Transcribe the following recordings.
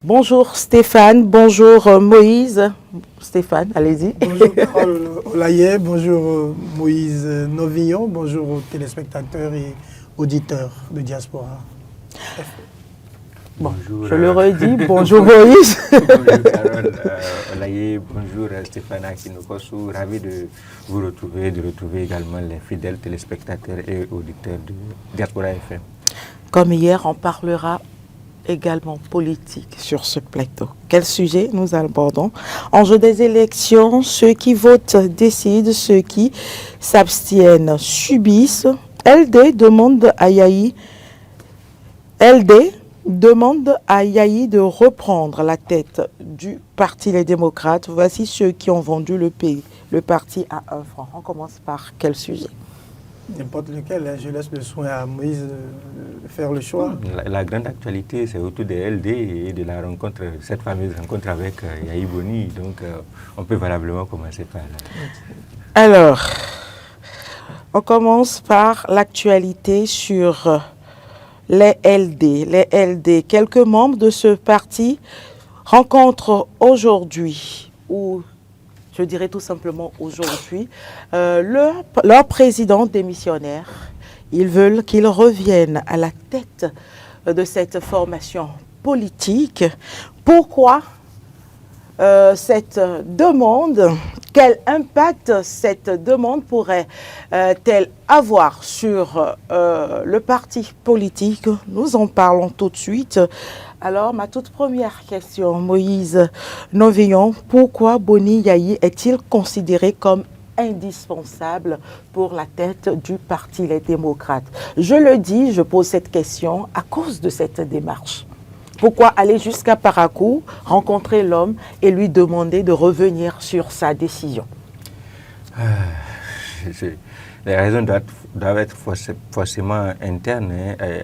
Bonjour Stéphane, bonjour Moïse. Stéphane, allez-y. Bonjour Carole Olaye, bonjour Moïse Novillon, bonjour aux téléspectateurs et auditeurs de Diaspora. Bon, Bonjour, je le redis, bonjour Moïse. Bonjour Carole Olaye, bonjour Stéphane Akinokosu, ravi de vous retrouver, de retrouver également les fidèles téléspectateurs et auditeurs de Diaspora FM. Comme hier, on parlera également politique sur ce plateau. Quel sujet nous abordons? Enjeu des élections, ceux qui votent décident, ceux qui s'abstiennent subissent. LD demande à Yahi de reprendre la tête du Parti Les Démocrates. Voici ceux qui ont vendu le parti à 1 franc. On commence par quel sujet? N'importe lequel, je laisse le soin à Moïse de faire le choix. La grande actualité, c'est autour des LD et de la rencontre, cette fameuse rencontre avec Yahi Boni. Donc, on peut valablement commencer par là. Alors, on commence par l'actualité sur les LD. Les LD, quelques membres de ce parti rencontrent aujourd'hui, ou je dirais tout simplement aujourd'hui, leur président démissionnaire. Ils veulent qu'il revienne à la tête de cette formation politique. Pourquoi cette demande? Quel impact cette demande pourrait-elle avoir sur le parti politique? Nous en parlons tout de suite. Alors, ma toute première question, Moïse Novillon, pourquoi Boni Yahi est-il considéré comme indispensable pour la tête du Parti Les Démocrates? Je le dis, je pose cette question à cause de cette démarche. Pourquoi aller jusqu'à Parakou, rencontrer l'homme et lui demander de revenir sur sa décision? Les raisons doivent être forcément internes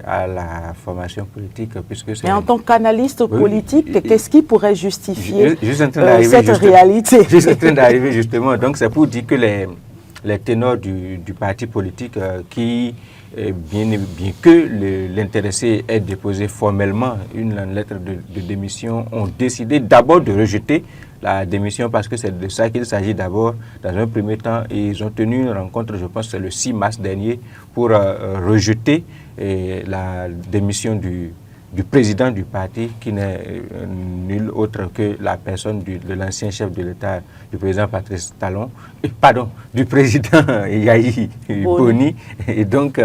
à la formation politique. Puisque mais en tant qu'analyste politique, qu'est-ce qui pourrait justifier cette réalité? Juste en train d'arriver justement. Donc c'est pour dire que les ténors du parti politique qui, bien que l'intéressé ait déposé formellement une lettre de démission, ont décidé d'abord de rejeter la démission parce que c'est de ça qu'il s'agit d'abord. Dans un premier temps, ils ont tenu une rencontre, je pense que c'est le 6 mars dernier, pour rejeter la démission du président du parti, qui n'est nul autre que la personne de l'ancien chef de l'État, du président Patrice Talon, du président Yahi Boni. Et donc,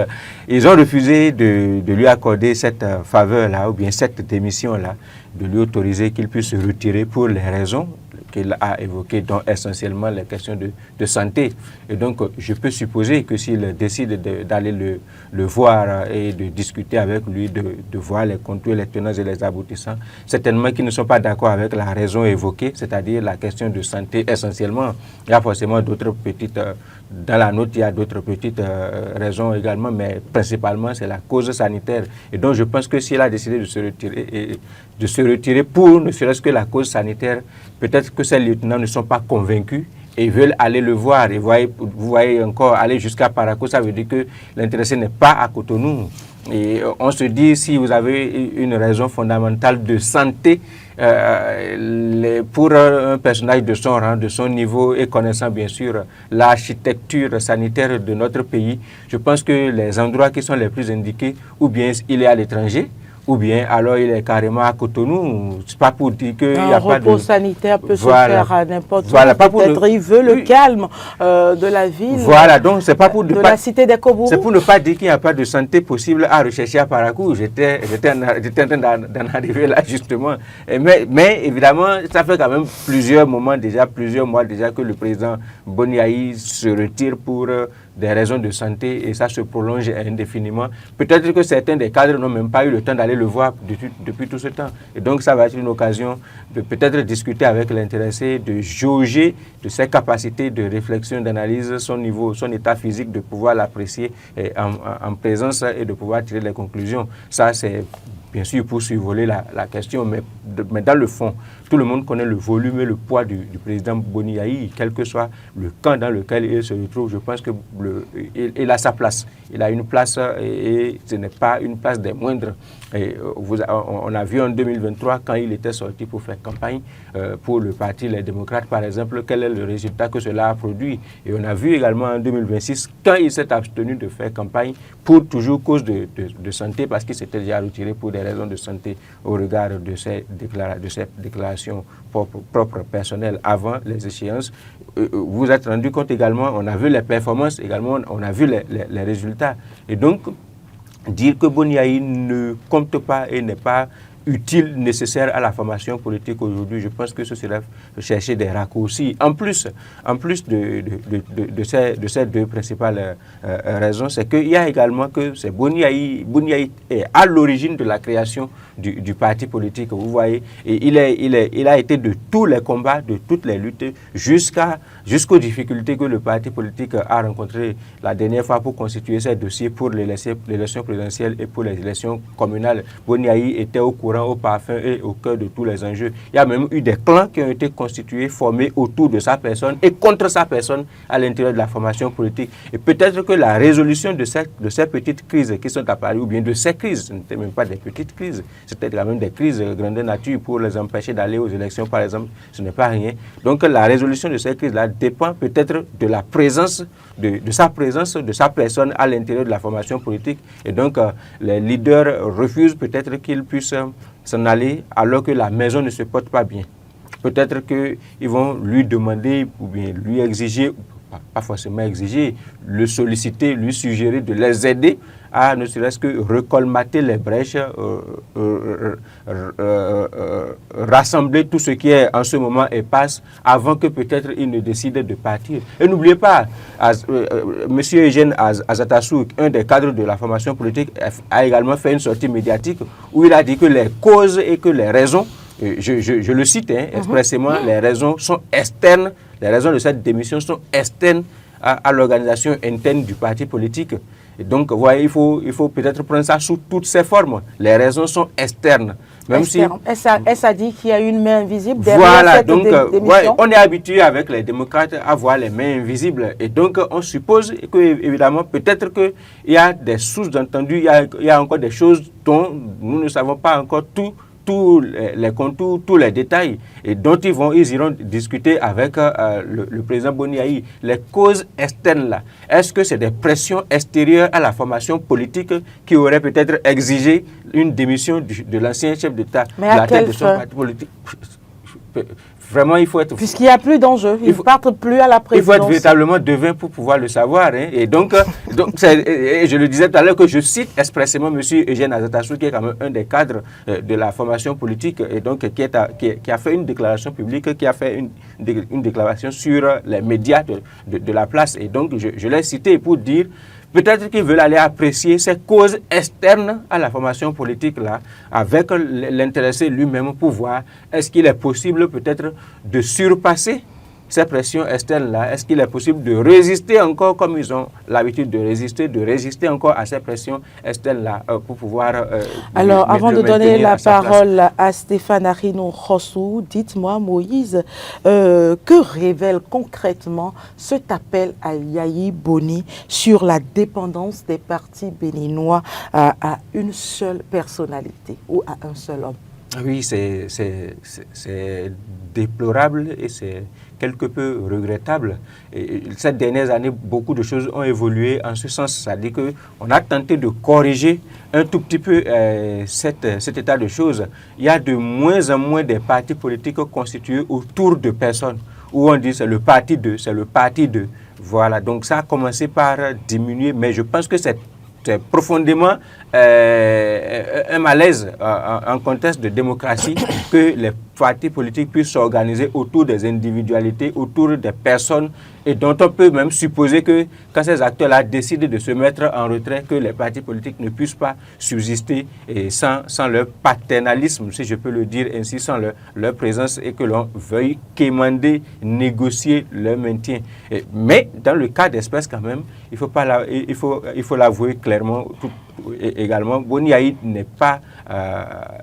ils ont refusé de lui accorder cette faveur-là, ou bien cette démission-là, de lui autoriser qu'il puisse se retirer pour les raisons qu'il a évoquées, dont essentiellement les questions de santé. Et donc, je peux supposer que s'il décide d'aller le voir et de discuter avec lui, de voir les contours, les tenants et les aboutissants, certainement qu'ils ne sont pas d'accord avec la raison évoquée, c'est-à-dire la question de santé essentiellement. Il y a forcément d'autres petites... Dans la note, il y a d'autres petites raisons également, mais principalement, c'est la cause sanitaire. Et donc, je pense que s'il a décidé de se retirer pour ne serait-ce que la cause sanitaire, peut-être que ces lieutenants ne sont pas convaincus et veulent aller le voir. Et vous voyez encore aller jusqu'à Parakou, ça veut dire que l'intéressé n'est pas à Cotonou. Et on se dit, si vous avez une raison fondamentale de santé, pour un personnage de son rang, de son niveau et connaissant bien sûr l'architecture sanitaire de notre pays, je pense que les endroits qui sont les plus indiqués, ou bien il est à l'étranger, ou bien alors il est carrément à Cotonou. C'est pas pour dire qu'il n'y a pas de... repos sanitaire peut se faire à n'importe où. Peut-être il veut le calme de la ville, donc c'est pas pour la cité des Kobourou. C'est pour ne pas dire qu'il n'y a pas de santé possible à rechercher à Parakou. J'étais en train d'en arriver là justement. Mais évidemment, ça fait quand même plusieurs mois déjà que le président Boni Yahi se retire pour des raisons de santé et ça se prolonge indéfiniment. Peut-être que certains des cadres n'ont même pas eu le temps d'aller le voir depuis tout ce temps. Et donc ça va être une occasion de peut-être discuter avec l'intéressé, de jauger de ses capacités de réflexion, d'analyse, son niveau, son état physique, de pouvoir l'apprécier en présence et de pouvoir tirer les conclusions. Ça, c'est bien sûr pour survoler la question, mais dans le fond, tout le monde connaît le volume et le poids du président Boni Yayi, quel que soit le camp dans lequel il se retrouve. Je pense qu'il a sa place. Il a une place et ce n'est pas une place des moindres. Et on a vu en 2023, quand il était sorti pour faire campagne pour le parti Les Démocrates, par exemple, quel est le résultat que cela a produit. Et on a vu également en 2026, quand il s'est abstenu de faire campagne pour toujours cause de santé, parce qu'il s'était déjà retiré pour des raisons de santé au regard de ses déclarations propres personnelles avant les échéances. Vous êtes rendu compte également, on a vu les performances, également on a vu les résultats. Et donc, dire que Boni Yayi ne compte pas et n'est pas utile, nécessaire à la formation politique aujourd'hui, je pense que ce serait chercher des raccourcis. En plus de ces deux principales raisons, c'est qu'il y a également que c'est Boni Yayi est à l'origine de la création du parti politique, vous voyez, et il a été de tous les combats, de toutes les luttes, jusqu'aux difficultés que le parti politique a rencontrées la dernière fois pour constituer ses dossiers pour l'élection présidentielle et pour les élections communales. Boni Yayi était au courant, au parfum et au cœur de tous les enjeux. Il y a même eu des clans qui ont été constitués, formés autour de sa personne et contre sa personne à l'intérieur de la formation politique. Et peut-être que la résolution de ces petites crises qui sont apparues, ou bien de ces crises, ce n'étaient même pas des petites crises, c'était quand même des crises grandeur nature pour les empêcher d'aller aux élections, par exemple, ce n'est pas rien. Donc la résolution de ces crises-là dépend peut-être de la présence, de sa personne à l'intérieur de la formation politique. Et donc les leaders refusent peut-être qu'ils puissent s'en aller alors que la maison ne se porte pas bien. Peut-être qu'ils vont lui demander ou bien lui exiger, pas forcément exiger, le solliciter, lui suggérer de les aider à ne serait-ce que recolmater les brèches, rassembler tout ce qui est en ce moment et passe avant que peut-être il ne décide de partir. Et n'oubliez pas, M. Eugène Azatassou, un des cadres de la formation politique, a également fait une sortie médiatique où il a dit que les causes et que les raisons, je le cite expressément, les raisons sont externes, les raisons de cette démission sont externes à l'organisation interne du parti politique. Et donc, vous voyez, il faut peut-être prendre ça sous toutes ses formes. Les raisons sont externes. Même externe. Si... Est-ce à dire qu'il y a une main invisible derrière cette démission? Ouais, on est habitué avec les démocrates à voir les mains invisibles. Et donc, on suppose que, évidemment, peut-être qu'il y a des sous-entendus, il y a encore des choses dont nous ne savons pas encore tous les contours, tous les détails, et dont ils iront discuter avec le président Boni Yayi. Les causes externes là, est-ce que c'est des pressions extérieures à la formation politique qui auraient peut-être exigé une démission de l'ancien chef d'État de la tête de son parti politique? Vraiment, il faut être... Puisqu'il n'y a plus d'enjeu, ils ne partent plus à la présidence. Il faut être véritablement devin pour pouvoir le savoir. Et donc je le disais tout à l'heure que je cite expressément M. Eugène Azatassou, qui est quand même un des cadres de la formation politique, et donc qui a fait une déclaration publique, qui a fait une déclaration sur les médias de la place. Et donc, je l'ai cité pour dire... Peut-être qu'ils veulent aller apprécier ces causes externes à la formation politique là, avec l'intéressé lui-même pour voir est-ce qu'il est possible peut-être de surpasser ces pressions externes-là. Est-ce qu'il est possible de résister encore comme ils ont l'habitude de résister encore à ces pressions externes-là pour pouvoir... Alors, avant de donner la parole à Stéphane Arinou-Rossou, dites-moi, Moïse, que révèle concrètement cet appel à Yayi Boni sur la dépendance des partis béninois à une seule personnalité ou à un seul homme? Oui, c'est déplorable et c'est quelque peu regrettable. Et ces dernières années, beaucoup de choses ont évolué en ce sens. C'est-à-dire qu'on a tenté de corriger un tout petit peu cet état de choses. Il y a de moins en moins des partis politiques constitués autour de personnes, où on dit c'est le parti 2, c'est le parti 2. Voilà, donc ça a commencé par diminuer, mais je pense que c'est profondément un malaise en contexte de démocratie que les partis politiques puissent s'organiser autour des individualités, autour des personnes, et dont on peut même supposer que quand ces acteurs-là décident de se mettre en retrait, que les partis politiques ne puissent pas subsister et sans leur paternalisme, si je peux le dire ainsi, sans leur présence, et que l'on veuille quémander, négocier leur maintien. Mais dans le cas d'espèce quand même, il faut l'avouer clairement, également, Boni Yayi n'est pas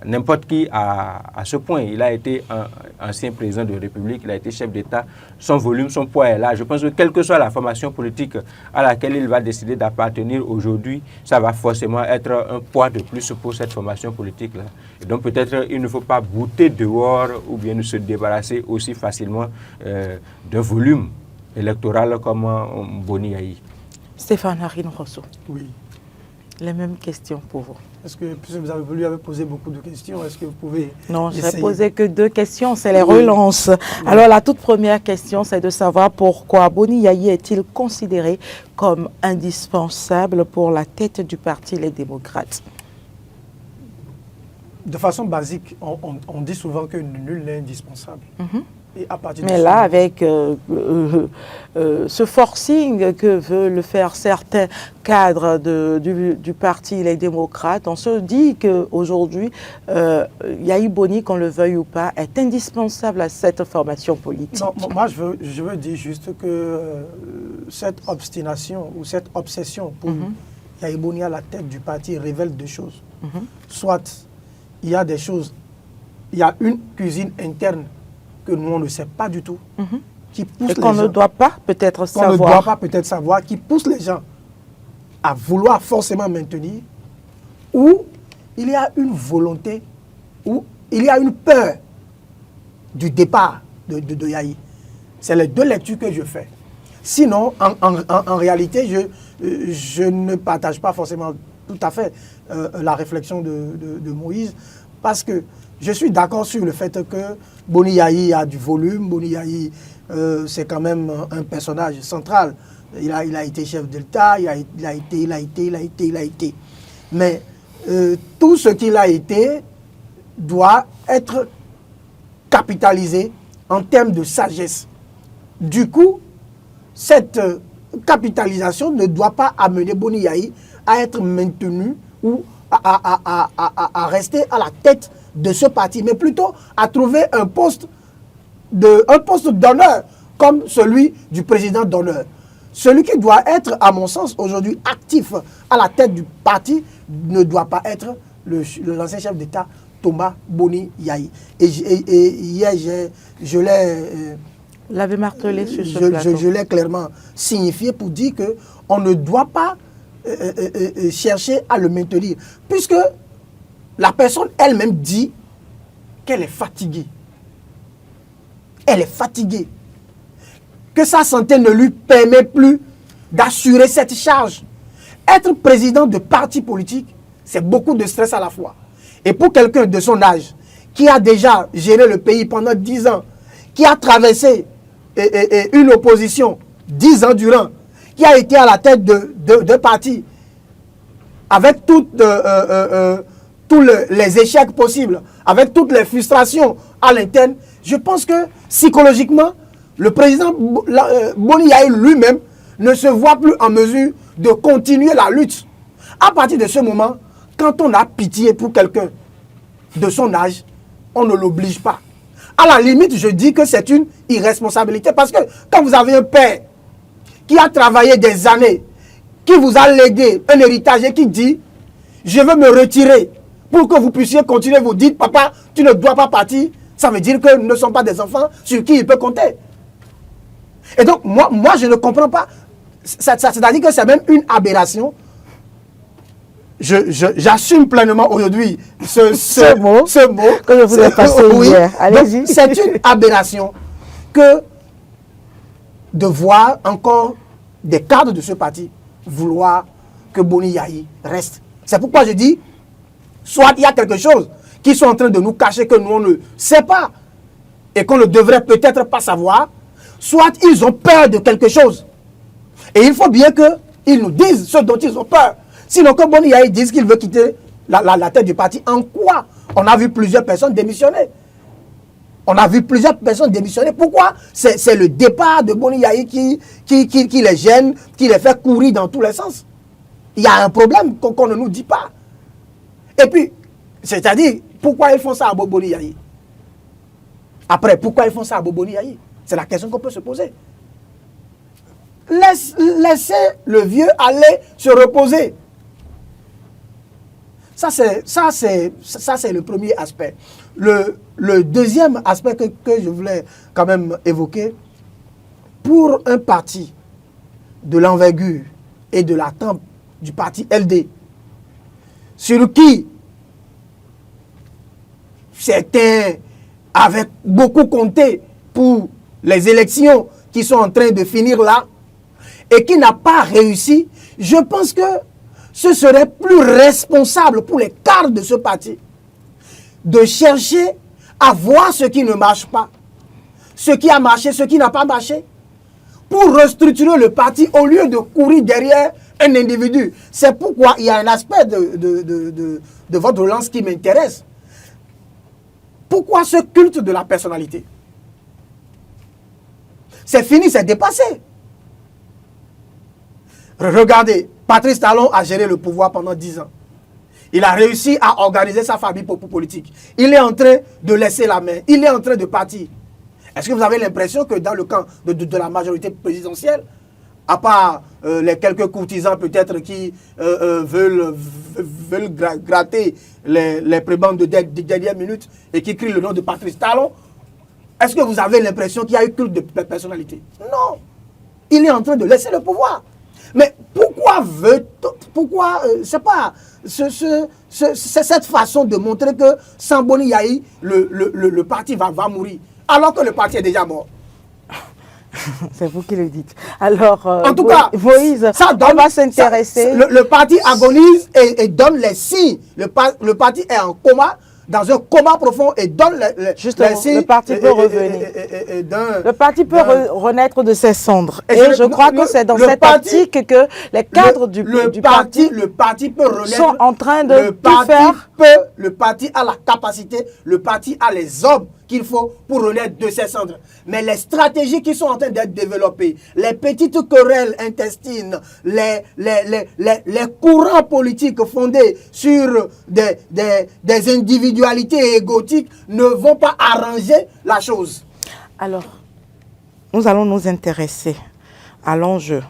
n'importe qui à ce point. Il a été un ancien président de la République, il a été chef d'État. Son volume, son poids est là. Je pense que quelle que soit la formation politique à laquelle il va décider d'appartenir aujourd'hui, ça va forcément être un poids de plus pour cette formation politique-là. Et donc peut-être il ne faut pas bouter dehors ou bien se débarrasser aussi facilement d'un volume électoral comme Boni Yayi. Stéphane Harine Rousseau. Oui. Les mêmes questions pour vous. Est-ce que, puisque vous avez posé beaucoup de questions, est-ce que vous pouvez... Non, je n'ai posé que 2 questions, c'est les relances. Oui. Alors la toute première question, c'est de savoir pourquoi Boni Yayi est-il considéré comme indispensable pour la tête du parti Les Démocrates? De façon basique, on dit souvent que nul n'est indispensable. Et à partir mais là, avec ce forcing que veulent faire certains cadres du parti Les Démocrates, on se dit qu'aujourd'hui, Yayi Boni, qu'on le veuille ou pas, est indispensable à cette formation politique. Non, moi, je veux dire juste que cette obstination ou cette obsession pour Yayi Boni à la tête du parti révèle 2 choses. Soit il y a des choses, il y a une cuisine interne que nous, on ne sait pas du tout, qui pousse les gens... qu'on ne doit pas peut-être savoir. Qu'on ne doit pas peut-être savoir, qui pousse les gens à vouloir forcément maintenir, ou il y a une volonté, ou il y a une peur du départ de Yayi. C'est les 2 lectures que je fais. Sinon, en réalité, je ne partage pas forcément tout à fait la réflexion de Moïse, parce que je suis d'accord sur le fait que Boni Yayi a du volume. Boni Yayi, c'est quand même un personnage central. Il a été chef d'État, il a été. Mais tout ce qu'il a été doit être capitalisé en termes de sagesse. Du coup, cette capitalisation ne doit pas amener Boni Yayi à être maintenu ou à rester à la tête de ce parti, mais plutôt à trouver un poste d'honneur comme celui du président d'honneur. Celui qui doit être, à mon sens, aujourd'hui actif à la tête du parti ne doit pas être l'ancien chef d'État Thomas Boni Yayi. Et hier, je l'avais martelé sur ce plateau. Je l'ai clairement signifié pour dire qu'on ne doit pas chercher à le maintenir, puisque la personne elle-même dit qu'elle est fatiguée. Elle est fatiguée. Que sa santé ne lui permet plus d'assurer cette charge. Être président de parti politique, c'est beaucoup de stress à la fois. Et pour quelqu'un de son âge, qui a déjà géré le pays pendant 10 ans, qui a traversé une opposition 10 ans durant, qui a été à la tête de parti, avec tous les échecs possibles, avec toutes les frustrations à l'interne, je pense que psychologiquement, le président Boni Yayi lui-même ne se voit plus en mesure de continuer la lutte. À partir de ce moment, quand on a pitié pour quelqu'un de son âge, on ne l'oblige pas. À la limite, je dis que c'est une irresponsabilité, parce que quand vous avez un père qui a travaillé des années, qui vous a légué un héritage et qui dit « je veux me retirer pour que vous puissiez continuer, vous dites « papa, tu ne dois pas partir », ça veut dire que nous ne sommes pas des enfants sur qui il peut compter. Et donc, moi je ne comprends pas. C'est-à-dire que c'est même une aberration. J'assume pleinement aujourd'hui ce mot que je vous ai passé hier. Allez-y. C'est une aberration que de voir encore des cadres de ce parti vouloir que Boni Yayi reste. C'est pourquoi je dis, soit il y a quelque chose qui sont en train de nous cacher que nous on ne sait pas et qu'on ne devrait peut-être pas savoir, soit ils ont peur de quelque chose. Et il faut bien qu'ils nous disent ce dont ils ont peur. Sinon que Boni Yayi dise qu'il veut quitter la tête du parti, en quoi? On a vu plusieurs personnes démissionner. Pourquoi? C'est le départ de Boni Yayi qui les gêne, qui les fait courir dans tous les sens. Il y a un problème qu'on ne nous dit pas. Et puis, c'est-à-dire, pourquoi ils font ça à Boni Yayi? Après, pourquoi ils font ça à Boni Yayi? C'est la question qu'on peut se poser. Laissez le vieux aller se reposer. Ça, c'est le premier aspect. Le deuxième aspect que je voulais quand même évoquer, pour un parti de l'envergure et de la trempe du parti LD, sur qui certains avaient beaucoup compté pour les élections qui sont en train de finir là, et qui n'a pas réussi, je pense que ce serait plus responsable pour les cadres de ce parti de chercher à voir ce qui ne marche pas, ce qui a marché, ce qui n'a pas marché, pour restructurer le parti au lieu de courir derrière un individu. C'est pourquoi il y a un aspect de votre relance qui m'intéresse. Pourquoi ce culte de la personnalité? C'est fini, c'est dépassé. Regardez, Patrice Talon a géré le pouvoir pendant 10 ans. Il a réussi à organiser sa famille politique. Il est en train de laisser la main. Il est en train de partir. Est-ce que vous avez l'impression que dans le camp de la majorité présidentielle, à part les quelques courtisans peut-être qui veulent gratter les prébendes de dernière minute et qui crient le nom de Patrice Talon, est-ce que vous avez l'impression qu'il y a eu culte de personnalité? Non. Il est en train de laisser le pouvoir. Mais pourquoi c'est pas cette façon de montrer que sans Boni Yahi, le parti va mourir, alors que le parti est déjà mort? C'est vous qui le dites. Alors, en tout cas, Moïse, on va s'intéresser. Le parti agonise et donne les signes. Le parti est en coma, dans un coma profond, et donne justement, les signes. Le parti peut revenir. Le parti peut renaître de ses cendres. Et je crois que c'est dans cette optique que les cadres du parti peut renaître, sont en train de tout faire. Le parti a la capacité, le parti a les hommes qu'il faut pour renaître de ses cendres. Mais les stratégies qui sont en train d'être développées, les petites querelles intestines, les courants politiques fondés sur des individualités égotiques ne vont pas arranger la chose. Alors, nous allons nous intéresser à l'enjeu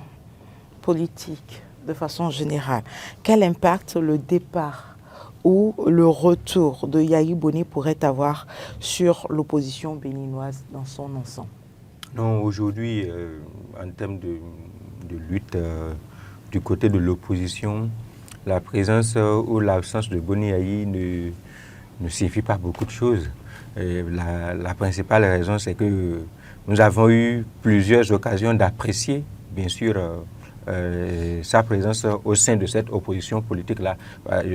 politique de façon générale. Quel impact le départ ou le retour de Yahi Boni pourrait avoir sur l'opposition béninoise dans son ensemble? Non, aujourd'hui, en termes de lutte du côté de l'opposition, la présence ou l'absence de Boni Yahi ne signifie pas beaucoup de choses. La principale raison, c'est que nous avons eu plusieurs occasions d'apprécier, bien sûr, sa présence au sein de cette opposition politique-là.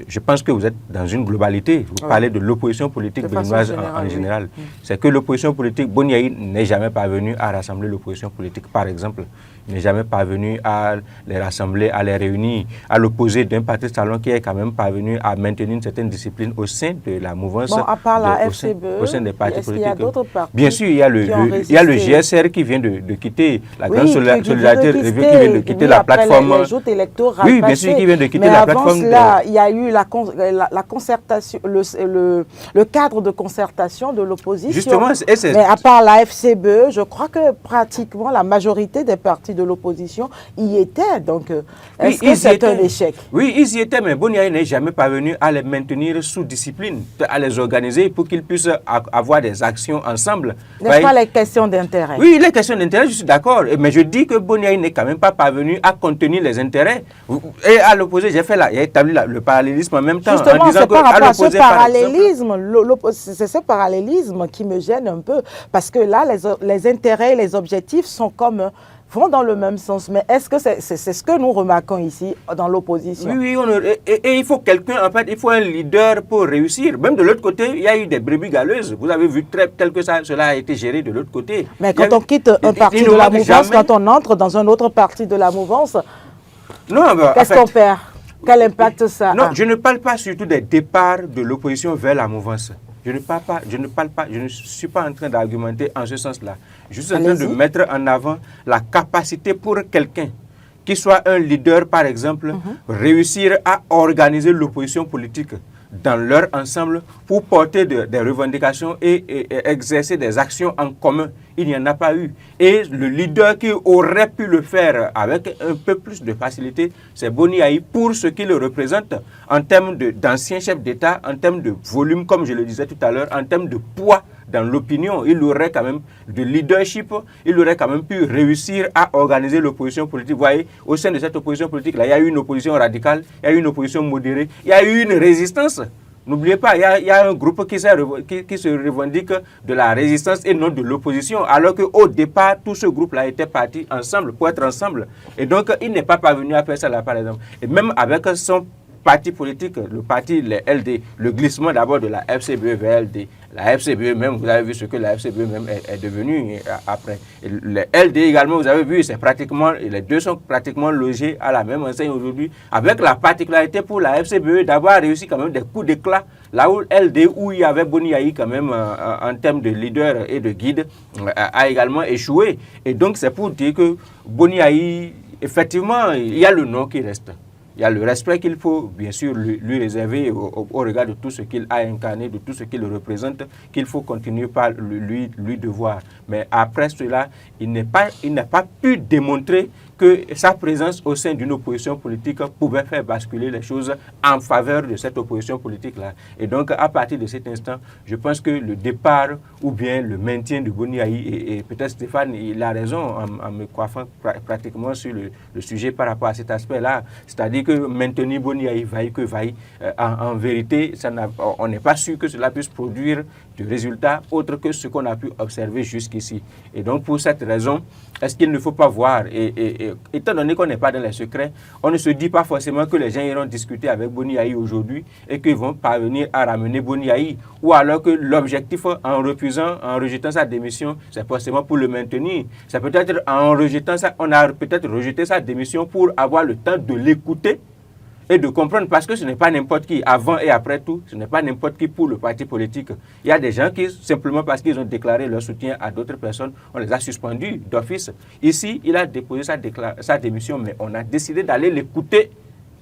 Je pense que vous êtes dans une globalité. Vous parlez de l'opposition politique béninoise en général. Oui. C'est que l'opposition politique, Boni Yahi n'est jamais parvenu à rassembler l'opposition politique, par exemple. Il n'est jamais parvenu à les rassembler, à les réunir, à l'opposer d'un Patrice Talon qui est quand même parvenu à maintenir une certaine discipline au sein de la mouvance. Bon, à part la FCBE, au sein des partis politiques. Il y a d'autres partis? Bien sûr, il y a le GSR qui vient de quitter la grande solidarité qui vient de quitter la plateforme. Les joutes électorales. Oui, bien sûr, qui vient de quitter la plateforme. Mais avant cela, il y a eu la concertation, le cadre de concertation de l'opposition. Justement, mais à part la FCBE, je crois que pratiquement la majorité des partis de l'opposition y étaient. Donc, est-ce que c'est un échec? Oui, ils y étaient, mais Boni Yahi n'est jamais parvenu à les maintenir sous discipline, à les organiser pour qu'ils puissent avoir des actions ensemble. N'est-ce pas les questions d'intérêt? Oui, les questions d'intérêt, je suis d'accord. Mais je dis que Boni Yahi n'est quand même pas parvenu à contenir les intérêts. Et à l'opposé, j'ai établi le parallélisme en même temps. Justement, c'est par rapport à ce parallélisme, c'est ce parallélisme qui me gêne un peu. Parce que là, les intérêts et les objectifs vont dans le même sens. Mais est-ce que c'est ce que nous remarquons ici dans l'opposition? Oui, et il faut quelqu'un, en fait, il faut un leader pour réussir. Même de l'autre côté, il y a eu des brebis galeuses. Vous avez vu tel que cela a été géré de l'autre côté. Mais quand on quitte un parti de la mouvance, quand on entre dans un autre parti de la mouvance, qu'est-ce qu'on perd? Quel impact ça a? Non, je ne parle pas surtout des départs de l'opposition vers la mouvance. Je ne suis pas en train d'argumenter en ce sens-là. Je suis en train de mettre en avant la capacité pour quelqu'un qui soit un leader, par exemple, réussir à organiser l'opposition politique dans leur ensemble pour porter des revendications et exercer des actions en commun. Il n'y en a pas eu. Et le leader qui aurait pu le faire avec un peu plus de facilité, c'est Boni Yayi pour ce qu'il représente en termes d'ancien chef d'État, en termes de volume, comme je le disais tout à l'heure, en termes de poids dans l'opinion. Il aurait quand même de leadership, il aurait quand même pu réussir à organiser l'opposition politique. Vous voyez, au sein de cette opposition politique-là, il y a eu une opposition radicale, il y a eu une opposition modérée, il y a eu une résistance. N'oubliez pas, il y a un groupe qui se revendique de la résistance et non de l'opposition, alors qu'au départ, tout ce groupe-là était parti ensemble, pour être ensemble. Et donc, il n'est pas parvenu à faire ça là, par exemple. Et même avec son parti politique, le parti, les LD, le glissement d'abord de la FCBE vers LD. La FCBE même, vous avez vu ce que la FCBE même est devenue après. Et les LD également, vous avez vu, c'est pratiquement, les deux sont pratiquement logés à la même enseigne aujourd'hui, avec la particularité pour la FCBE d'avoir réussi quand même des coups d'éclat, là où LD, où il y avait Boni Yayi quand même en termes de leader et de guide, a également échoué. Et donc c'est pour dire que Boni Yayi, effectivement, il y a le nom qui reste. Il y a le respect qu'il faut, bien sûr, lui réserver au regard de tout ce qu'il a incarné, de tout ce qu'il représente, qu'il faut continuer par lui devoir. Mais après cela, il n'a pas pu démontrer que sa présence au sein d'une opposition politique pouvait faire basculer les choses en faveur de cette opposition politique-là. Et donc, à partir de cet instant, je pense que le départ ou bien le maintien de Boni Yayi, et peut-être Stéphane, il a raison en me coiffant pratiquement sur le sujet par rapport à cet aspect-là, c'est-à-dire que maintenir Boni Yayi vaille que vaille, en vérité, on n'est pas sûr que cela puisse produire de résultats autres que ce qu'on a pu observer jusqu'ici. Et donc, pour cette raison, est-ce qu'il ne faut pas voir, et étant donné qu'on n'est pas dans les secrets, on ne se dit pas forcément que les gens iront discuter avec Boni Yayi aujourd'hui et qu'ils vont parvenir à ramener Boni Yayi, ou alors que l'objectif en rejetant sa démission, c'est forcément pour le maintenir. C'est peut-être en rejetant ça, on a peut-être rejeté sa démission pour avoir le temps de l'écouter et de comprendre, parce que ce n'est pas n'importe qui, avant et après tout, ce n'est pas n'importe qui pour le parti politique. Il y a des gens qui, simplement parce qu'ils ont déclaré leur soutien à d'autres personnes, on les a suspendus d'office. Ici, il a déposé sa démission, mais on a décidé d'aller l'écouter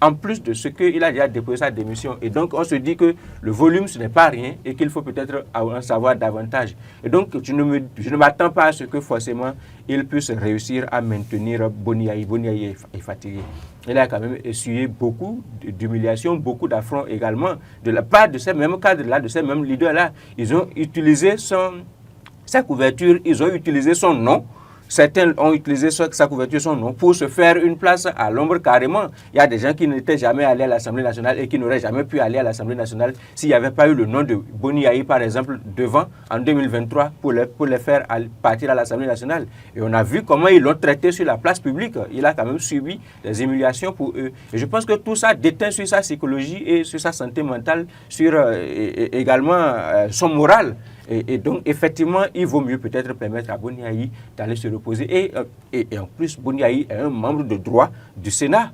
en plus de ce qu'il a déjà déposé sa démission. Et donc, on se dit que le volume, ce n'est pas rien et qu'il faut peut-être en savoir davantage. Et donc, je ne m'attends pas à ce que forcément, il puisse réussir à maintenir Boni Yayi. Boni Yayi est fatigué. Il a quand même essuyé beaucoup d'humiliations, beaucoup d'affronts également, de la part de ces mêmes cadres-là, de ces mêmes leaders-là. Ils ont utilisé sa couverture, ils ont utilisé son nom. Certains ont utilisé sa couverture, son nom, pour se faire une place à l'ombre carrément. Il y a des gens qui n'étaient jamais allés à l'Assemblée nationale et qui n'auraient jamais pu aller à l'Assemblée nationale s'il n'y avait pas eu le nom de Boni Yayi, par exemple, devant en 2023 pour les faire partir à l'Assemblée nationale. Et on a vu comment ils l'ont traité sur la place publique. Il a quand même subi des humiliations pour eux. Et je pense que tout ça déteint sur sa psychologie et sur sa santé mentale, sur également son moral. Et donc, effectivement, il vaut mieux peut-être permettre à Boni Yayi d'aller se reposer. Et en plus, Boni Yayi est un membre de droit du Sénat,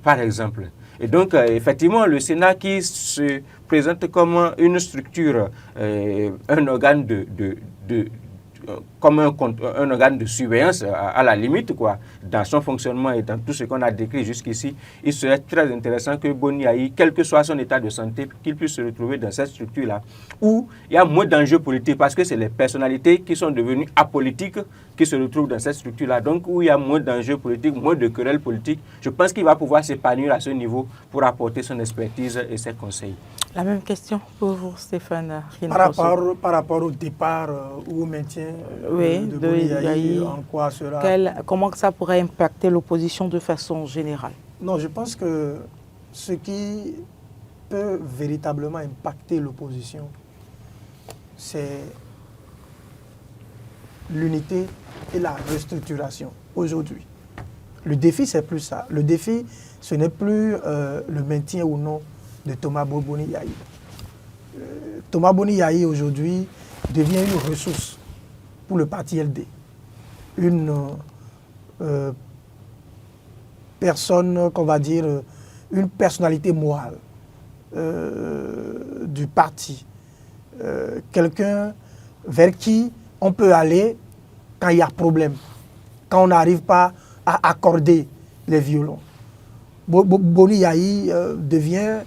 par exemple. Et donc, effectivement, le Sénat qui se présente comme une structure, un organe comme un organe de surveillance à la limite, quoi, dans son fonctionnement et dans tout ce qu'on a décrit jusqu'ici, il serait très intéressant que Boni Yayi, quel que soit son état de santé, qu'il puisse se retrouver dans cette structure-là, où il y a moins d'enjeux politiques, parce que c'est les personnalités qui sont devenues apolitiques qui se retrouvent dans cette structure-là. Donc, où il y a moins d'enjeux politiques, moins de querelles politiques, je pense qu'il va pouvoir s'épanouir à ce niveau pour apporter son expertise et ses conseils. La même question pour vous, Stéphane. Par rapport au départ ou au maintien de Boni Yayi, en quoi cela... Comment ça pourrait impacter l'opposition de façon générale? Non, je pense que ce qui peut véritablement impacter l'opposition, c'est l'unité et la restructuration aujourd'hui. Le défi, c'est plus ça. Le défi, ce n'est plus le maintien ou non de Thomas Boni Yayi. Thomas Boni Yayi aujourd'hui devient une ressource pour le parti LD. Une personne, qu'on va dire, une personnalité morale du parti. Quelqu'un vers qui on peut aller quand il y a problème, quand on n'arrive pas à accorder les violons. Boni Yayi devient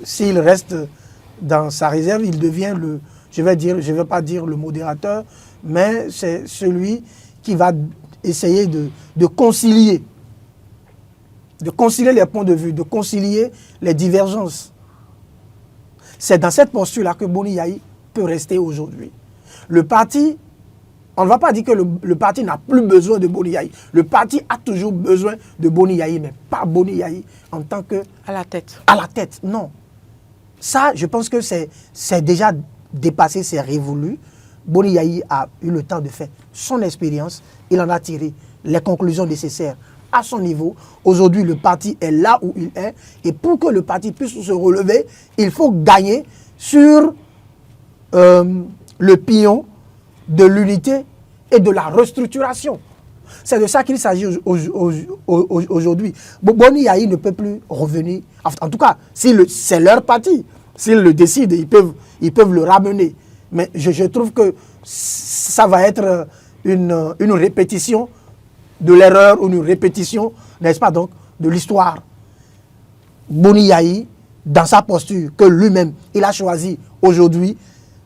s'il reste dans sa réserve, il devient je vais pas dire le modérateur, mais c'est celui qui va essayer de concilier les points de vue, de concilier les divergences. C'est dans cette posture-là que Boni Yayi peut rester aujourd'hui. Le parti, on ne va pas dire que le parti n'a plus besoin de Boni Yayi. Le parti a toujours besoin de Boni Yayi, mais pas Boni Yayi en tant que... À la tête. À la tête, non. Ça, je pense que c'est déjà dépassé, c'est révolu. Boni Yayi a eu le temps de faire son expérience. Il en a tiré les conclusions nécessaires à son niveau. Aujourd'hui, le parti est là où il est. Et pour que le parti puisse se relever, il faut gagner sur le pignon de l'unité et de la restructuration. C'est de ça qu'il s'agit aujourd'hui. Boni Yayi ne peut plus revenir. En tout cas, c'est leur parti. S'ils le décident, ils peuvent le ramener. Mais je trouve que ça va être une répétition de l'erreur ou une répétition, n'est-ce pas donc, de l'histoire. Boni Yayi, dans sa posture que lui-même, il a choisi aujourd'hui,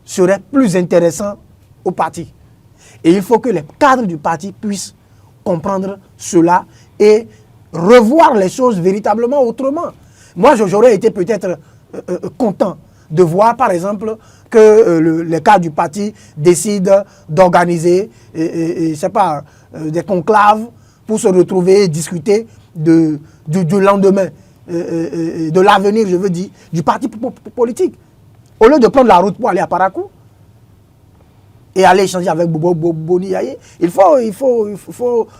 serait plus intéressant au parti. Et il faut que les cadres du parti puissent comprendre cela et revoir les choses véritablement autrement. Moi, j'aurais été peut-être content de voir, par exemple, que les cadres du parti décident d'organiser je sais pas, des conclaves pour se retrouver et discuter du lendemain, de l'avenir, je veux dire, du parti politique. Au lieu de prendre la route pour aller à Parakou et aller échanger avec Boni Yayi, il faut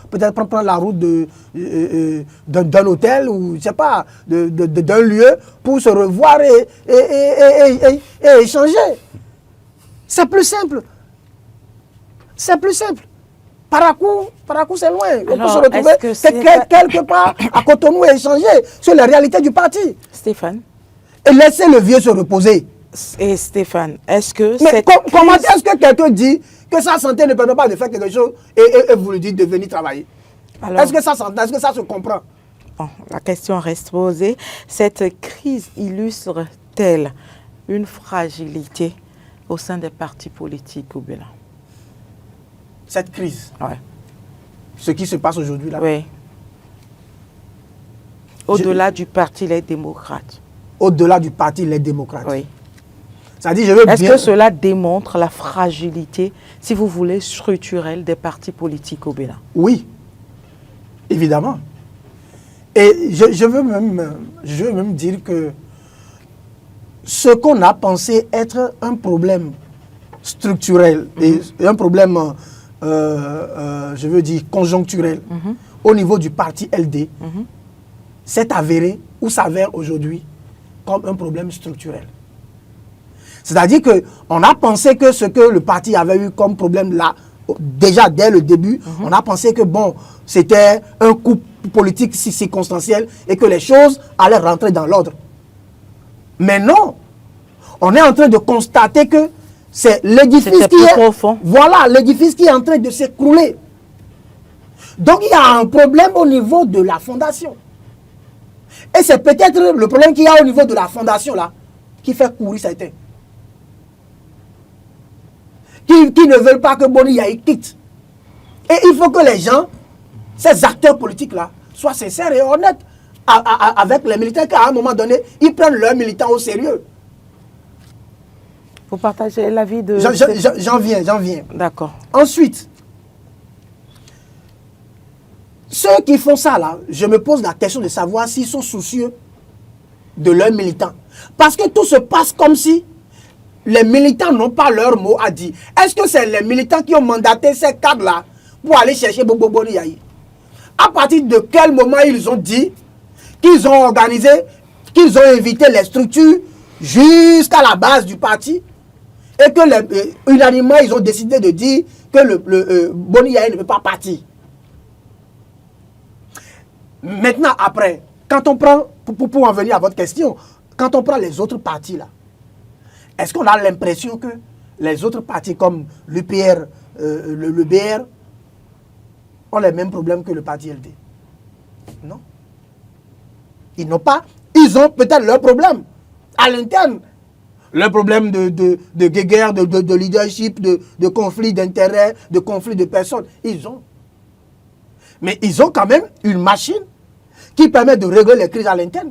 peut-être prendre la route d'un hôtel ou, je sais pas, d'un lieu pour se revoir et échanger. C'est plus simple. C'est plus simple. Parakou, c'est loin. On peut se retrouver quelque part à Cotonou et échanger sur la réalité du parti. Stéphane. Et laisser le vieux se reposer. Et Stéphane, est-ce que... Mais comment est-ce que quelqu'un dit que sa santé ne permet pas de faire quelque chose et vous lui dites de venir travailler? Est-ce que ça se comprend? Bon, la question reste posée. Cette crise illustre-t-elle une fragilité au sein des partis politiques au Bénin? Cette crise, ouais. Ce qui se passe aujourd'hui là. Oui. Au-delà du parti Les Démocrates. Au-delà du parti Les Démocrates. Oui. Est-ce que cela démontre la fragilité, si vous voulez, structurelle des partis politiques au Bénin? Oui, évidemment. Et je veux même dire que ce qu'on a pensé être un problème structurel et un problème, je veux dire, conjoncturel au niveau du parti LD, s'est avéré ou s'avère aujourd'hui comme un problème structurel. C'est-à-dire qu'on a pensé que ce que le parti avait eu comme problème là, déjà dès le début, on a pensé que bon, c'était un coup politique circonstanciel et que les choses allaient rentrer dans l'ordre. Mais non, on est en train de constater que c'est l'édifice qui est profond. Voilà, l'édifice qui est en train de s'écrouler. Donc il y a un problème au niveau de la fondation. Et c'est peut-être le problème qu'il y a au niveau de la fondation là qui fait courir certains. Qui ne veulent pas que Boni Yayi quitte. Et il faut que les gens, ces acteurs politiques-là, soient sincères et honnêtes avec les militants, qu'à un moment donné, ils prennent leurs militants au sérieux. Vous partagez l'avis de... J'en viens. D'accord. Ensuite, ceux qui font ça, là, je me pose la question de savoir s'ils sont soucieux de leurs militants. Parce que tout se passe comme si les militants n'ont pas leur mot à dire. Est-ce que c'est les militants qui ont mandaté ces cadres-là pour aller chercher Boni Yayi? À partir de quel moment ils ont dit qu'ils ont organisé, qu'ils ont invité les structures jusqu'à la base du parti et que unanimement ils ont décidé de dire que Boni Yayi ne peut pas partir? Maintenant, après, quand on prend, pour en venir à votre question, quand on prend les autres partis là, est-ce qu'on a l'impression que les autres partis comme l'UPR, le BR, ont les mêmes problèmes que le parti LD? Non. Ils n'ont pas ils ont peut-être leurs problèmes à l'interne. Le problème de guerre, de leadership, de conflit d'intérêts, de conflit de personnes, ils ont. Mais ils ont quand même une machine qui permet de régler les crises à l'interne.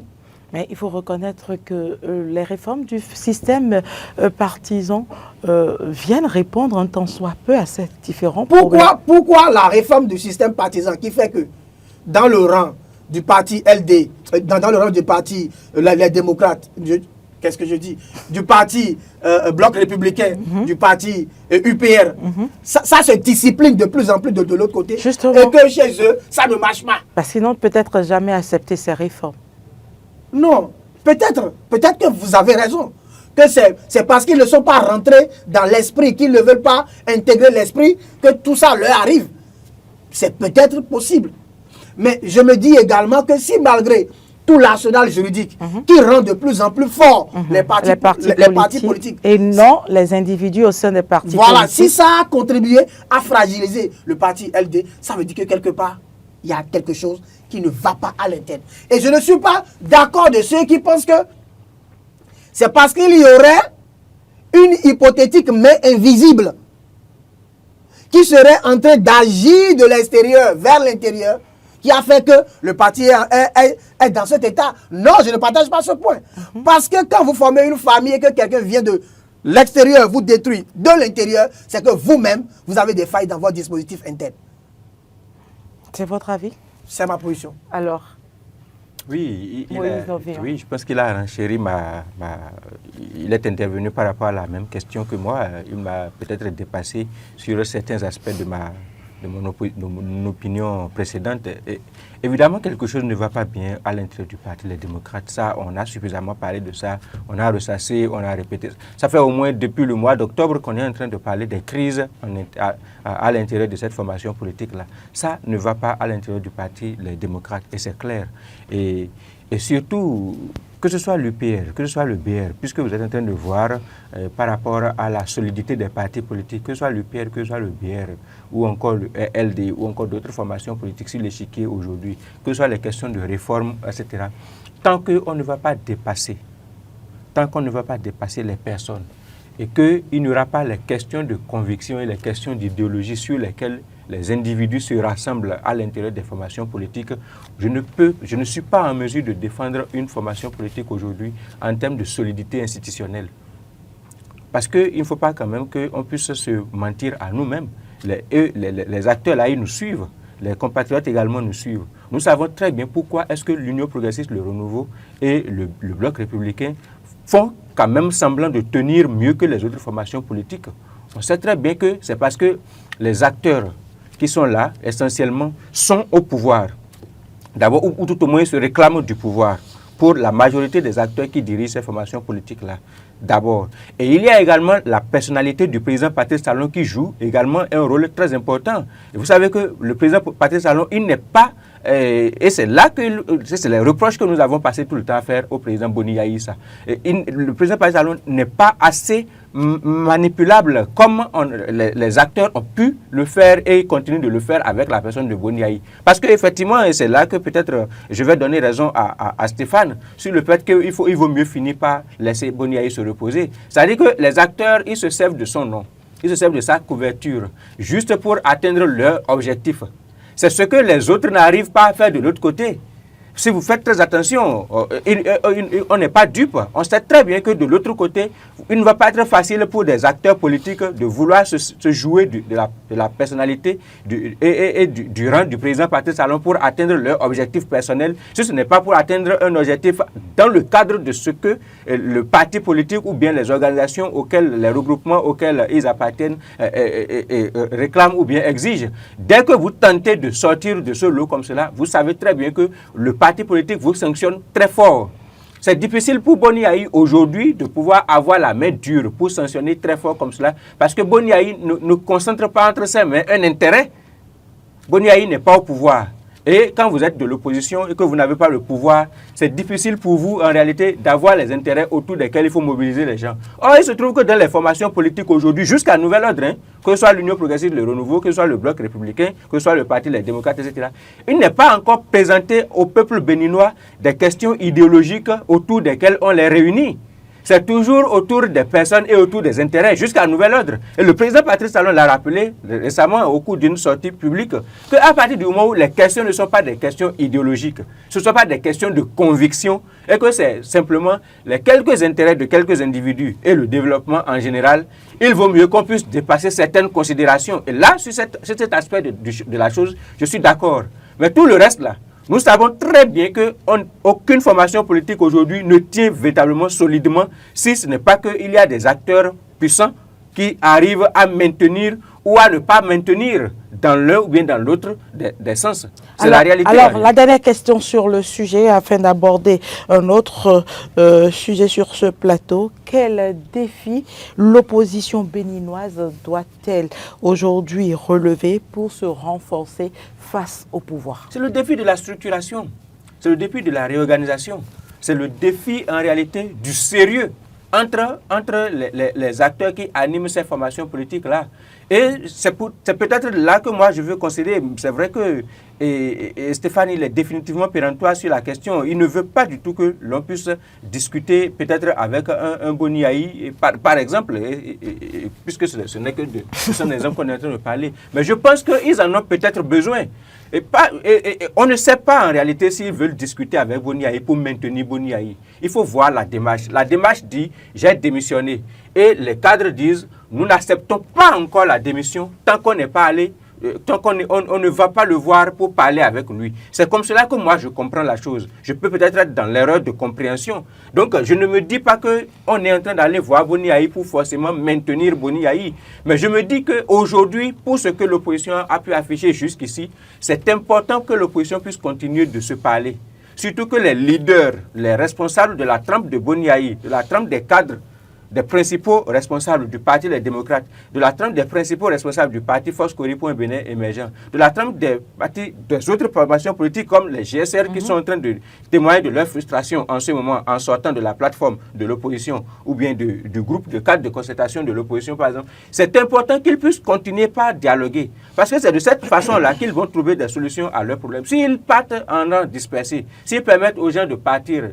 Mais il faut reconnaître que les réformes du système partisan viennent répondre un tant soit peu à ces différents problèmes. Pourquoi la réforme du système partisan qui fait que dans le rang du parti LD, dans le rang du parti les démocrates, qu'est-ce que je dis, du parti Bloc républicain, du parti UPR, ça se discipline de plus en plus de l'autre côté. Justement. Et que chez eux, ça ne marche pas. Parce qu'ils n'ont peut-être jamais accepté ces réformes. Non, peut-être que vous avez raison. Que c'est parce qu'ils ne sont pas rentrés dans l'esprit, qu'ils ne veulent pas intégrer l'esprit, que tout ça leur arrive. C'est peut-être possible. Mais je me dis également que si malgré tout l'arsenal juridique qui rend de plus en plus fort les partis politiques et non les individus au sein des partis politiques. Voilà, si ça a contribué à fragiliser le parti LD, ça veut dire que quelque part, il y a quelque chose qui ne va pas à l'interne. Et je ne suis pas d'accord de ceux qui pensent que c'est parce qu'il y aurait une hypothétique main invisible qui serait en train d'agir de l'extérieur vers l'intérieur qui a fait que le parti est dans cet état. Non, je ne partage pas ce point. Parce que quand vous formez une famille et que quelqu'un vient de l'extérieur, vous détruit de l'intérieur, c'est que vous-même, vous avez des failles dans votre dispositif interne. C'est votre avis? C'est ma position. Alors, oui, oui, je pense qu'il a renchéri il est intervenu par rapport à la même question que moi. Il m'a peut-être dépassé sur certains aspects de mon opinion précédente. Et évidemment, quelque chose ne va pas bien à l'intérieur du Parti Les Démocrates. Ça, on a suffisamment parlé de ça. On a ressassé, on a répété. Ça fait au moins depuis le mois d'octobre qu'on est en train de parler des crises à l'intérieur de cette formation politique-là. Ça ne va pas à l'intérieur du Parti Les Démocrates, et c'est clair. Et surtout, que ce soit l'UPR, que ce soit le BR, puisque vous êtes en train de voir par rapport à la solidité des partis politiques, que ce soit l'UPR, que ce soit le BR, ou encore le LD, ou encore d'autres formations politiques sur l'échiquier aujourd'hui, que ce soit les questions de réforme, etc. Tant qu'on ne va pas dépasser les personnes, et qu'il n'y aura pas les questions de conviction et les questions d'idéologie sur lesquelles les individus se rassemblent à l'intérieur des formations politiques, je ne suis pas en mesure de défendre une formation politique aujourd'hui en termes de solidité institutionnelle. Parce qu'il ne faut pas quand même qu'on puisse se mentir à nous-mêmes. Les acteurs là, ils nous suivent. Les compatriotes également nous suivent. Nous savons très bien pourquoi est-ce que l'Union progressiste, le Renouveau et le Bloc républicain font quand même semblant de tenir mieux que les autres formations politiques. On sait très bien que c'est parce que les acteurs qui sont là, essentiellement, sont au pouvoir. D'abord, ou tout au moins se réclament du pouvoir pour la majorité des acteurs qui dirigent ces formations politiques-là. D'abord. Et il y a également la personnalité du président Patrice Talon qui joue également un rôle très important. Et vous savez que le président Patrice Talon, il n'est pas... et c'est là que c'est les reproches que nous avons passé tout le temps à faire au président Boni Yaïssa. Le président Patrice Talon n'est pas assez manipulable comme les acteurs ont pu le faire et continuent de le faire avec la personne de Boni Yaï. Parce qu'effectivement, et c'est là que peut-être je vais donner raison à Stéphane sur le fait qu'il vaut mieux finir par laisser Boni Yaï se reposer. C'est-à-dire que les acteurs, ils se servent de son nom, ils se servent de sa couverture, juste pour atteindre leur objectif. C'est ce que les autres n'arrivent pas à faire de l'autre côté. Si vous faites très attention, on n'est pas dupe. On sait très bien que de l'autre côté, il ne va pas être facile pour des acteurs politiques de vouloir se jouer de la personnalité et du rang du président Patrice Talon pour atteindre leur objectif personnel. Si ce n'est pas pour atteindre un objectif dans le cadre de ce que le parti politique ou bien les organisations auxquelles, les regroupements auxquels ils appartiennent réclament ou bien exigent. Dès que vous tentez de sortir de ce lot comme cela, vous savez très bien que le parti politique vous sanctionne très fort. C'est difficile pour Boni Yaï aujourd'hui de pouvoir avoir la main dure pour sanctionner très fort comme cela, parce que Boni Yaï ne concentre pas entre ses mains un intérêt. Boni Yaï n'est pas au pouvoir. Et quand vous êtes de l'opposition et que vous n'avez pas le pouvoir, c'est difficile pour vous, en réalité, d'avoir les intérêts autour desquels il faut mobiliser les gens. Or, il se trouve que dans les formations politiques aujourd'hui, jusqu'à nouvel ordre, que ce soit l'Union progressiste, le Renouveau, que ce soit le Bloc républicain, que ce soit le Parti des démocrates, etc., il n'est pas encore présenté au peuple béninois des questions idéologiques autour desquelles on les réunit. C'est toujours autour des personnes et autour des intérêts, jusqu'à nouvel ordre. Et le président Patrice Talon l'a rappelé récemment au cours d'une sortie publique, qu'à partir du moment où les questions ne sont pas des questions idéologiques, ce ne sont pas des questions de conviction, et que c'est simplement les quelques intérêts de quelques individus et le développement en général, il vaut mieux qu'on puisse dépasser certaines considérations. Et là, sur cet aspect de la chose, je suis d'accord. Mais tout le reste là, nous savons très bien qu'aucune formation politique aujourd'hui ne tient véritablement solidement si ce n'est pas qu'il y a des acteurs puissants qui arrivent à maintenir ou à ne pas maintenir dans l'un ou bien dans l'autre des sens. C'est la réalité. Alors, la dernière question sur le sujet, afin d'aborder un autre sujet sur ce plateau. Quel défi l'opposition béninoise doit-elle aujourd'hui relever pour se renforcer face au pouvoir? C'est le défi de la structuration, c'est le défi de la réorganisation, c'est le défi en réalité du sérieux entre les acteurs qui animent ces formations politiques-là. Et c'est peut-être là que moi je veux considérer, c'est vrai que Stéphane il est définitivement péremptoire sur la question. Il ne veut pas du tout que l'on puisse discuter peut-être avec un Boni Yayi, par exemple, puisque ce n'est que ce sont des exemples qu'on est en train de parler. Mais je pense qu'ils en ont peut-être besoin. Et on ne sait pas en réalité s'ils veulent discuter avec Boni Yayi pour maintenir Boni Yayi. Il faut voir la démarche. La démarche dit « j'ai démissionné ». Et les cadres disent « nous n'acceptons pas encore la démission tant qu'on n'est pas allé, tant qu'on ne va pas le voir pour parler avec lui ». C'est comme cela que moi je comprends la chose. Je peux peut-être être dans l'erreur de compréhension. Donc je ne me dis pas qu'on est en train d'aller voir Boni Yayi pour forcément maintenir Boni Yayi. Mais je me dis qu'aujourd'hui, pour ce que l'opposition a pu afficher jusqu'ici, c'est important que l'opposition puisse continuer de se parler. Surtout que les leaders, les responsables de la trempe de Boni Yayi, de la trempe des cadres, des principaux responsables du Parti des démocrates, de la trempe des principaux responsables du Parti Force Corruption Bénin émergent, de la trempe des autres formations politiques comme les GSR qui sont en train de témoigner de leur frustration en ce moment en sortant de la plateforme de l'opposition ou bien du groupe de cadres de concertation de l'opposition par exemple. C'est important qu'ils puissent continuer par dialoguer parce que c'est de cette façon-là qu'ils vont trouver des solutions à leurs problèmes. S'ils partent en rang dispersé, s'ils permettent aux gens de partir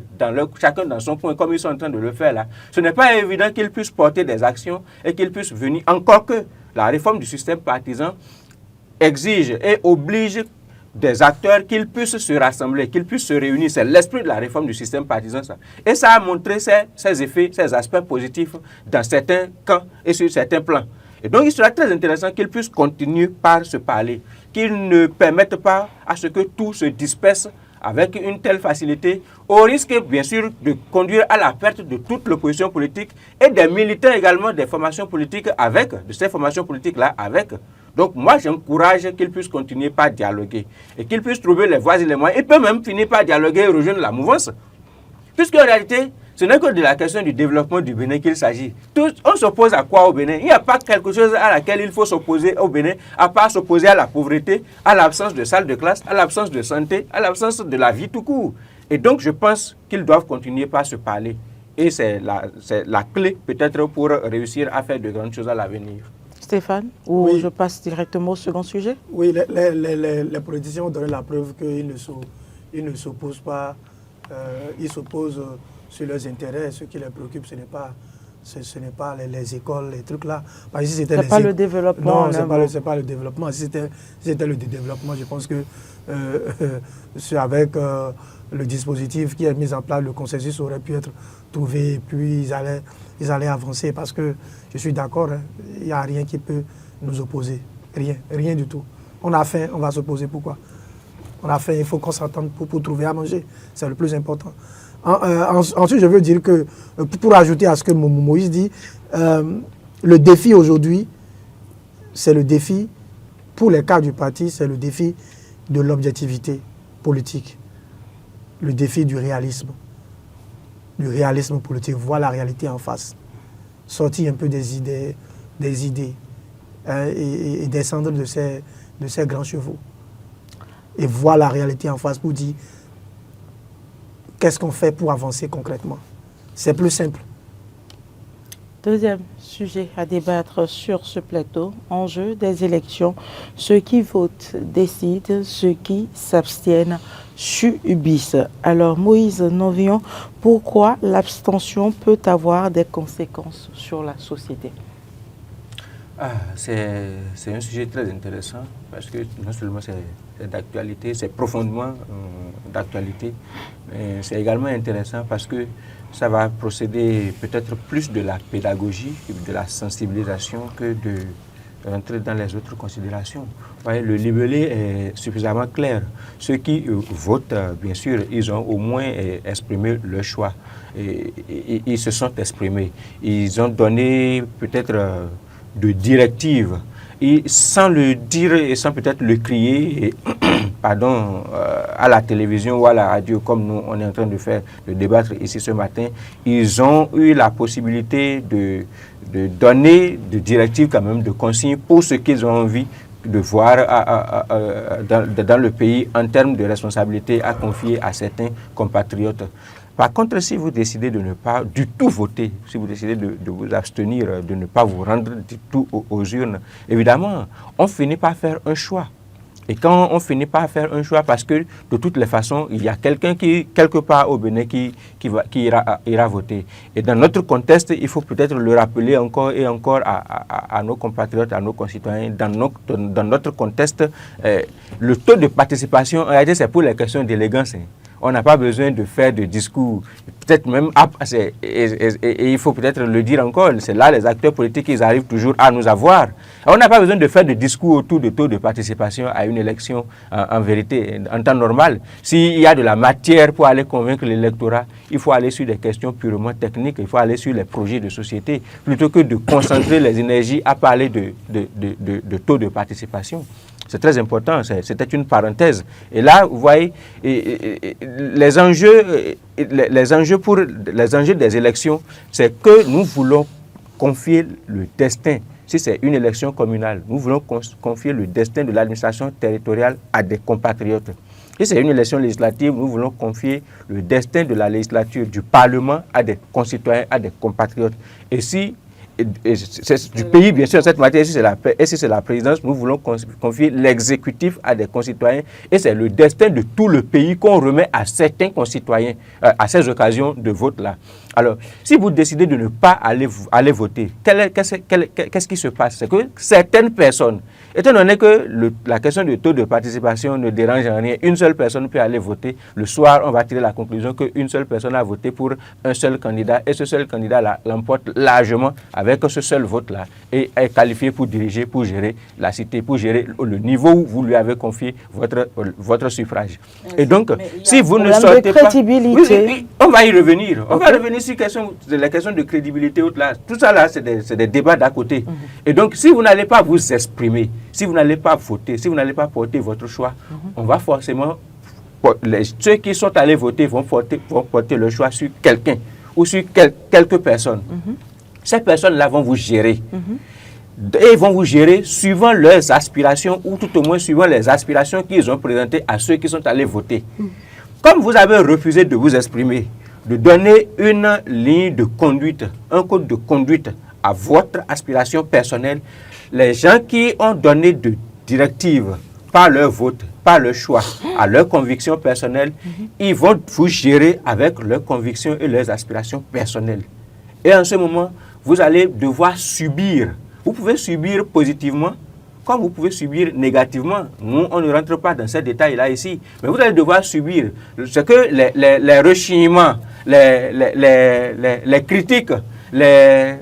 chacun dans son coin comme ils sont en train de le faire là, ce n'est pas évident qu'ils puissent porter des actions et qu'ils puissent venir, encore que la réforme du système partisan exige et oblige des acteurs qu'ils puissent se rassembler, qu'ils puissent se réunir. C'est l'esprit de la réforme du système partisan. Ça. Et ça a montré ses effets, ses aspects positifs dans certains camps et sur certains plans. Et donc il sera très intéressant qu'ils puissent continuer par se parler, qu'ils ne permettent pas à ce que tout se disperse avec une telle facilité, au risque bien sûr de conduire à la perte de toute l'opposition politique et des militants également des formations politiques de ces formations politiques-là avec. Donc moi j'encourage qu'ils puissent continuer par dialoguer et qu'ils puissent trouver les voies et les moyens. Ils peuvent même finir par dialoguer et rejoindre la mouvance. Puisqu'en réalité, ce n'est que de la question du développement du Bénin qu'il s'agit. On s'oppose à quoi au Bénin? Il n'y a pas quelque chose à laquelle il faut s'opposer au Bénin, à part s'opposer à la pauvreté, à l'absence de salles de classe, à l'absence de santé, à l'absence de la vie tout court. Et donc, je pense qu'ils doivent continuer par se parler. Et c'est la clé, peut-être, pour réussir à faire de grandes choses à l'avenir. Stéphane, ou oui. Je passe directement au second sujet? Oui, les politiciens ont donné la preuve qu'ils ne s'opposent pas, ils s'opposent sur leurs intérêts. Ce qui les préoccupe, ce n'est pas les écoles, les trucs là. Ce n'est pas le développement. Non, ce n'est pas le développement. Si c'était le développement, je pense que c'est avec le dispositif qui est mis en place, le consensus aurait pu être trouvé et puis ils allaient avancer parce que je suis d'accord, il n'y a rien qui peut nous opposer. Rien du tout. On a faim, on va s'opposer. Pourquoi? On a faim, il faut qu'on s'entende pour trouver à manger. C'est le plus important. Ensuite, je veux dire que, pour ajouter à ce que Moïse dit, le défi aujourd'hui, c'est le défi, pour les cas du parti, c'est le défi de l'objectivité politique, le défi du réalisme politique, voir la réalité en face, sortir un peu des idées et descendre de ces grands chevaux. et voir la réalité en face pour dire qu'est-ce qu'on fait pour avancer concrètement. C'est plus simple. Deuxième sujet à débattre sur ce plateau, enjeu des élections. Ceux qui votent décident, ceux qui s'abstiennent subissent. Alors Moïse Novion, pourquoi l'abstention peut avoir des conséquences sur la société? C'est un sujet très intéressant parce que non seulement c'est d'actualité, c'est profondément d'actualité, mais c'est également intéressant parce que ça va procéder peut-être plus de la pédagogie, de la sensibilisation que de rentrer dans les autres considérations. Vous voyez, le libellé est suffisamment clair. Ceux qui votent, bien sûr, ils ont au moins exprimé leur choix. Ils se sont exprimés. Ils ont donné peut-être de directives. Et sans le dire et sans peut-être le crier, pardon, à la télévision ou à la radio, comme nous on est en train de débattre ici ce matin, ils ont eu la possibilité de donner des directives quand même, de consignes pour ce qu'ils ont envie de voir dans le pays en termes de responsabilité à confier à certains compatriotes. Par contre, si vous décidez de ne pas du tout voter, si vous décidez de vous abstenir, de ne pas vous rendre du tout aux urnes, évidemment, on finit par faire un choix. Et quand on finit par faire un choix, parce que de toutes les façons, il y a quelqu'un qui, quelque part au Bénin, qui ira voter. Et dans notre contexte, il faut peut-être le rappeler encore et encore à nos compatriotes, à nos concitoyens, dans notre contexte, le taux de participation, en réalité, c'est pour les questions d'élégance. On n'a pas besoin de faire de discours, peut-être même, et il faut peut-être le dire encore, c'est là les acteurs politiques, ils arrivent toujours à nous avoir. On n'a pas besoin de faire de discours autour du taux de participation à une élection, en vérité, en temps normal. S'il y a de la matière pour aller convaincre l'électorat, il faut aller sur des questions purement techniques, il faut aller sur les projets de société, plutôt que de concentrer les énergies à parler de taux de participation. C'est très important, c'était une parenthèse. Et là, vous voyez, les enjeux des élections, c'est que nous voulons confier le destin. Si c'est une élection communale, nous voulons confier le destin de l'administration territoriale à des compatriotes. Si c'est une élection législative, nous voulons confier le destin de la législature, du Parlement à des concitoyens, à des compatriotes. Et si c'est du pays, bien sûr, cette matière, et si c'est la présidence, nous voulons confier l'exécutif à des concitoyens, et c'est le destin de tout le pays qu'on remet à certains concitoyens à ces occasions de vote-là. Alors, si vous décidez de ne pas aller voter, qu'est-ce qui se passe? C'est que certaines personnes, étant donné que la question du taux de participation ne dérange en rien, une seule personne peut aller voter. Le soir, on va tirer la conclusion qu'une seule personne a voté pour un seul candidat, et ce seul candidat l'emporte largement avec ce seul vote-là, et est qualifié pour diriger, pour gérer la cité, pour gérer le niveau où vous lui avez confié votre suffrage. Et donc, si vous ne sortez pas... Oui, on va y revenir. On va revenir sur la question de crédibilité. Tout ça, là, c'est des débats d'à côté. Et donc, si vous n'allez pas vous exprimer, si vous n'allez pas voter, si vous n'allez pas porter votre choix, on va forcément... Ceux qui sont allés voter vont porter le choix sur quelqu'un ou sur quelques personnes. Ces personnes-là vont vous gérer. Et ils vont vous gérer suivant leurs aspirations, ou tout au moins suivant les aspirations qu'ils ont présentées à ceux qui sont allés voter. Comme vous avez refusé de vous exprimer, de donner une ligne de conduite, un code de conduite à votre aspiration personnelle, les gens qui ont donné de directives par leur vote, par leur choix, à leurs convictions personnelles, ils vont vous gérer avec leurs convictions et leurs aspirations personnelles. Et en ce moment, vous allez devoir subir. Vous pouvez subir positivement, comme vous pouvez subir négativement. Nous, on ne rentre pas dans ces détails-là ici. Mais vous allez devoir subir. C'est que les rechignements, les critiques, les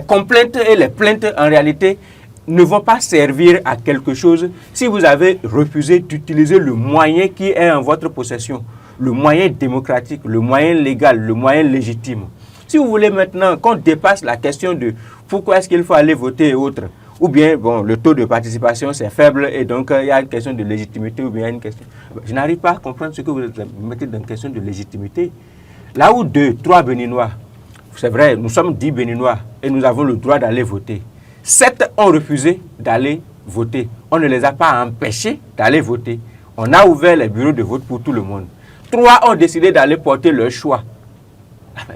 complaintes et les plaintes, en réalité, ne vont pas servir à quelque chose si vous avez refusé d'utiliser le moyen qui est en votre possession, le moyen démocratique, le moyen légal, le moyen légitime. Si vous voulez maintenant qu'on dépasse la question de pourquoi est-ce qu'il faut aller voter et autres, ou bien bon, le taux de participation c'est faible et donc il y a une question de légitimité ou bien une question... Je n'arrive pas à comprendre ce que vous mettez dans une question de légitimité. Là où 2, 3 Béninois, c'est vrai, nous sommes 10 Béninois et nous avons le droit d'aller voter. 7 ont refusé d'aller voter. On ne les a pas empêchés d'aller voter. On a ouvert les bureaux de vote pour tout le monde. 3 ont décidé d'aller porter leur choix.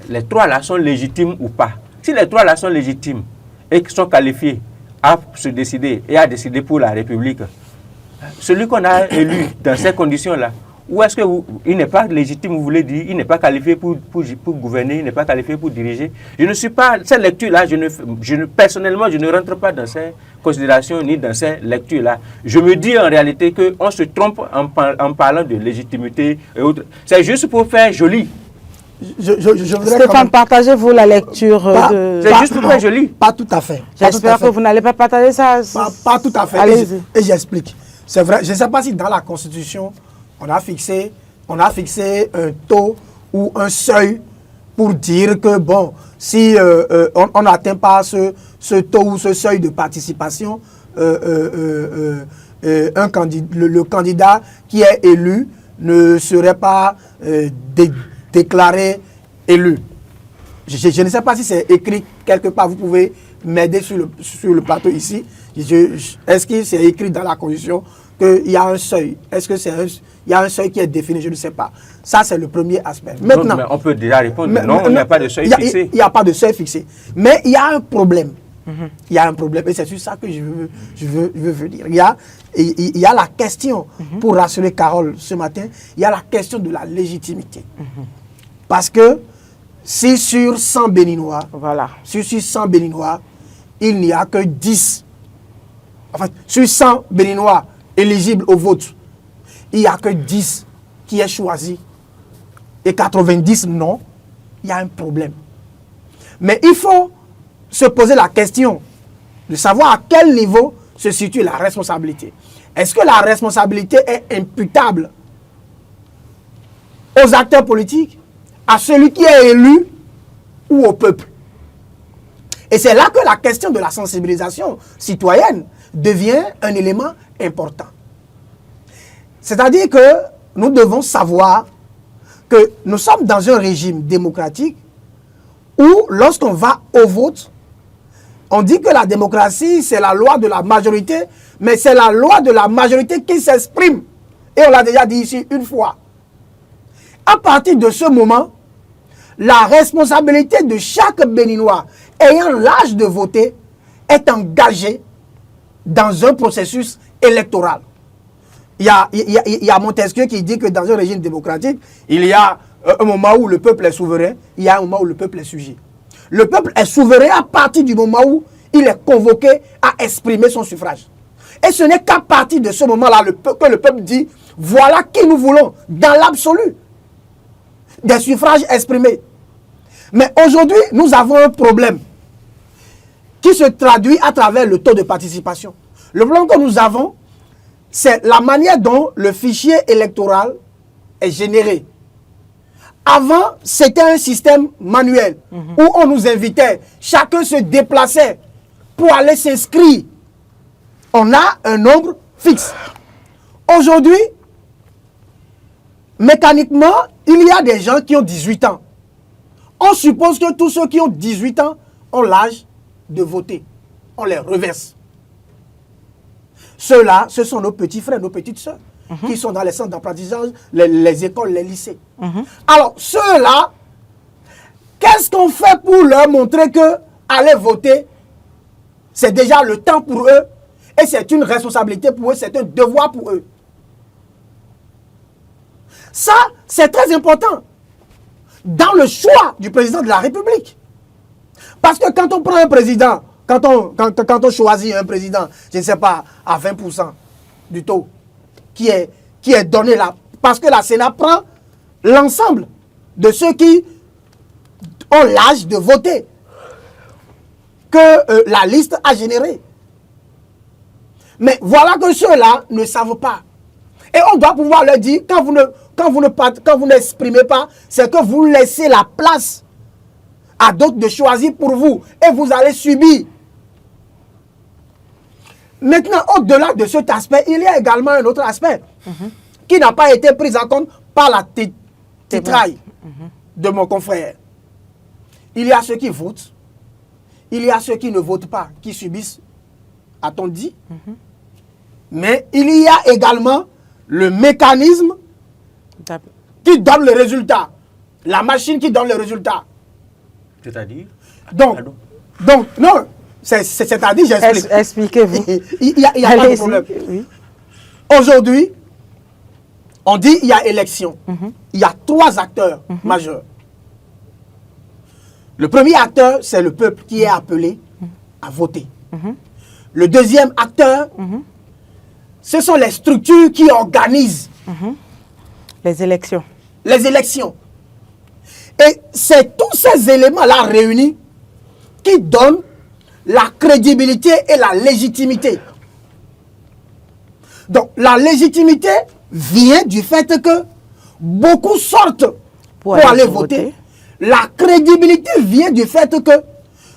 Les 3 là sont légitimes ou pas? Si les 3 là sont légitimes et qui sont qualifiés à se décider et à décider pour la République, celui qu'on a élu dans ces conditions-là, ou est-ce qu'il n'est pas légitime, vous voulez dire, il n'est pas qualifié pour gouverner, il n'est pas qualifié pour diriger? Je ne suis pas, cette lecture-là, personnellement, je ne rentre pas dans ces considérations ni dans ces lectures-là. Je me dis en réalité qu'on se trompe en parlant de légitimité et autres. C'est juste pour faire joli. Stéphane, partagez-vous la lecture de... C'est juste pour faire joli. Pas tout à fait. J'espère que vous n'allez pas partager ça. Pas tout à fait. Allez-y. Et j'explique. C'est vrai, je ne sais pas si dans la Constitution, on a fixé un taux ou un seuil pour dire que, bon, si on n'atteint pas ce taux ou ce seuil de participation, le candidat qui est élu ne serait pas déclaré élu. Je ne sais pas si c'est écrit quelque part, vous pouvez m'aider sur le plateau ici. Est-ce que c'est écrit dans la Constitution qu'il y a un seuil? Est-ce qu'il y a un seuil qui est défini? Je ne sais pas. Ça, c'est le premier aspect. Maintenant, non, mais on peut déjà répondre non, il n'y a pas de seuil fixé. Il n'y a pas de seuil fixé. Mais il y a un problème. Il y a un problème. Et c'est sur ça que je veux venir. Il y a la question, pour rassurer Carole ce matin, il y a la question de la légitimité. Parce que si sur 100 Béninois, sur 100 Béninois, il n'y a que 10. Enfin, sur 100 Béninois éligibles au vote, il n'y a que 10 qui est choisi et 90 non, il y a un problème. Mais il faut se poser la question de savoir à quel niveau se situe la responsabilité. Est-ce que la responsabilité est imputable aux acteurs politiques, à celui qui est élu ou au peuple? Et c'est là que la question de la sensibilisation citoyenne devient un élément important. C'est-à-dire que nous devons savoir que nous sommes dans un régime démocratique où, lorsqu'on va au vote, on dit que la démocratie, c'est la loi de la majorité, mais c'est la loi de la majorité qui s'exprime. Et on l'a déjà dit ici une fois. À partir de ce moment, la responsabilité de chaque Béninois ayant l'âge de voter est engagée dans un processus électoral. Il y a Montesquieu qui dit que dans un régime démocratique, il y a un moment où le peuple est souverain, il y a un moment où le peuple est sujet. Le peuple est souverain à partir du moment où il est convoqué à exprimer son suffrage. Et ce n'est qu'à partir de ce moment-là que le peuple dit, voilà qui nous voulons, dans l'absolu, des suffrages exprimés. Mais aujourd'hui, nous avons un problème qui se traduit à travers le taux de participation. Le problème que nous avons, c'est la manière dont le fichier électoral est généré. Avant, c'était un système manuel où on nous invitait, chacun se déplaçait pour aller s'inscrire. On a un nombre fixe. Aujourd'hui, mécaniquement, il y a des gens qui ont 18 ans. On suppose que tous ceux qui ont 18 ans ont l'âge de voter. On les reverse. Ceux-là, ce sont nos petits frères, nos petites sœurs, qui sont dans les centres d'apprentissage, les écoles, les lycées. Alors, ceux-là, qu'est-ce qu'on fait pour leur montrer que aller voter, c'est déjà le temps pour eux, et c'est une responsabilité pour eux, c'est un devoir pour eux. Ça, c'est très important dans le choix du président de la République. Parce que quand on prend un président, quand on choisit un président, je ne sais pas, à 20% du taux qui est donné là, parce que la Sénat prend l'ensemble de ceux qui ont l'âge de voter, que la liste a généré. Mais voilà que ceux-là ne savent pas. Et on doit pouvoir leur dire, quand vous n'exprimez pas, c'est que vous laissez la place à d'autres de choisir pour vous. Et vous allez subir. Maintenant, au-delà de cet aspect, il y a également un autre aspect qui n'a pas été pris en compte par la titraille de mon confrère. Il y a ceux qui votent, il y a ceux qui ne votent pas, qui subissent, a-t-on dit. Mais il y a également le mécanisme D'accord. qui donne le résultat. La machine qui donne le résultat. C'est-à-dire? Donc, non, c'est-à-dire, j'explique. Expliquez-vous. Il n'y a pas de Allez-y. problème. Oui. Aujourd'hui, on dit il y a élection. Il y a 3 acteurs majeurs. Le premier acteur, c'est le peuple qui est appelé à voter. Le deuxième acteur, ce sont les structures qui organisent Les élections. les élections. Et c'est tous ces éléments-là réunis qui donnent la crédibilité et la légitimité. Donc, la légitimité vient du fait que beaucoup sortent pour aller voter. La crédibilité vient du fait que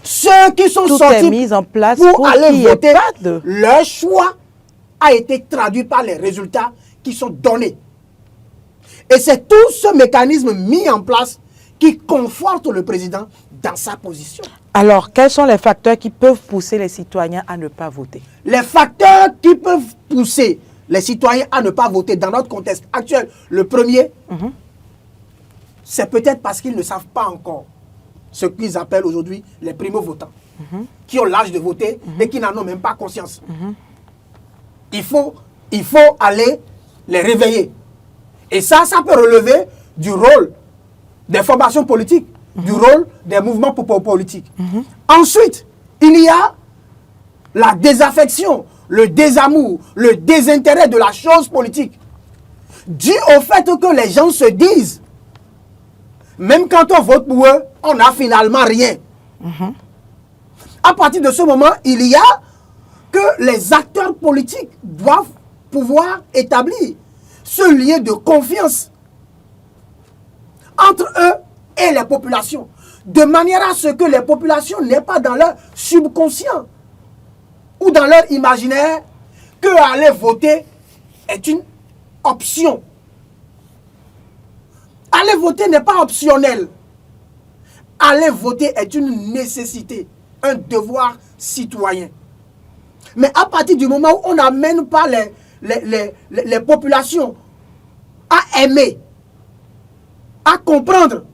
ceux qui sont Tout sortis est mis en place pour pour aller qu'il y ait voter, pas de- leur choix a été traduit par les résultats qui sont donnés. Et c'est tout ce mécanisme mis en place qui conforte le président dans sa position. Alors, quels sont les facteurs qui peuvent pousser les citoyens à ne pas voter? Les facteurs qui peuvent pousser les citoyens à ne pas voter dans notre contexte actuel, le premier, c'est peut-être parce qu'ils ne savent pas encore ce qu'ils appellent aujourd'hui les primo-votants, qui ont l'âge de voter et qui n'en ont même pas conscience. Il faut aller les réveiller. Et ça peut relever du rôle des formations politiques, du rôle des mouvements politiques. Ensuite, il y a la désaffection, le désamour, le désintérêt de la chose politique, dû au fait que les gens se disent, même quand on vote pour eux, on n'a finalement rien. À partir de ce moment, il y a que les acteurs politiques doivent pouvoir établir ce lien de confiance entre eux et les populations, de manière à ce que les populations n'aient pas dans leur subconscient ou dans leur imaginaire que aller voter est une option. Aller voter n'est pas optionnel. Aller voter est une nécessité, un devoir citoyen. Mais à partir du moment où on n'amène pas les populations à aimer, à comprendre,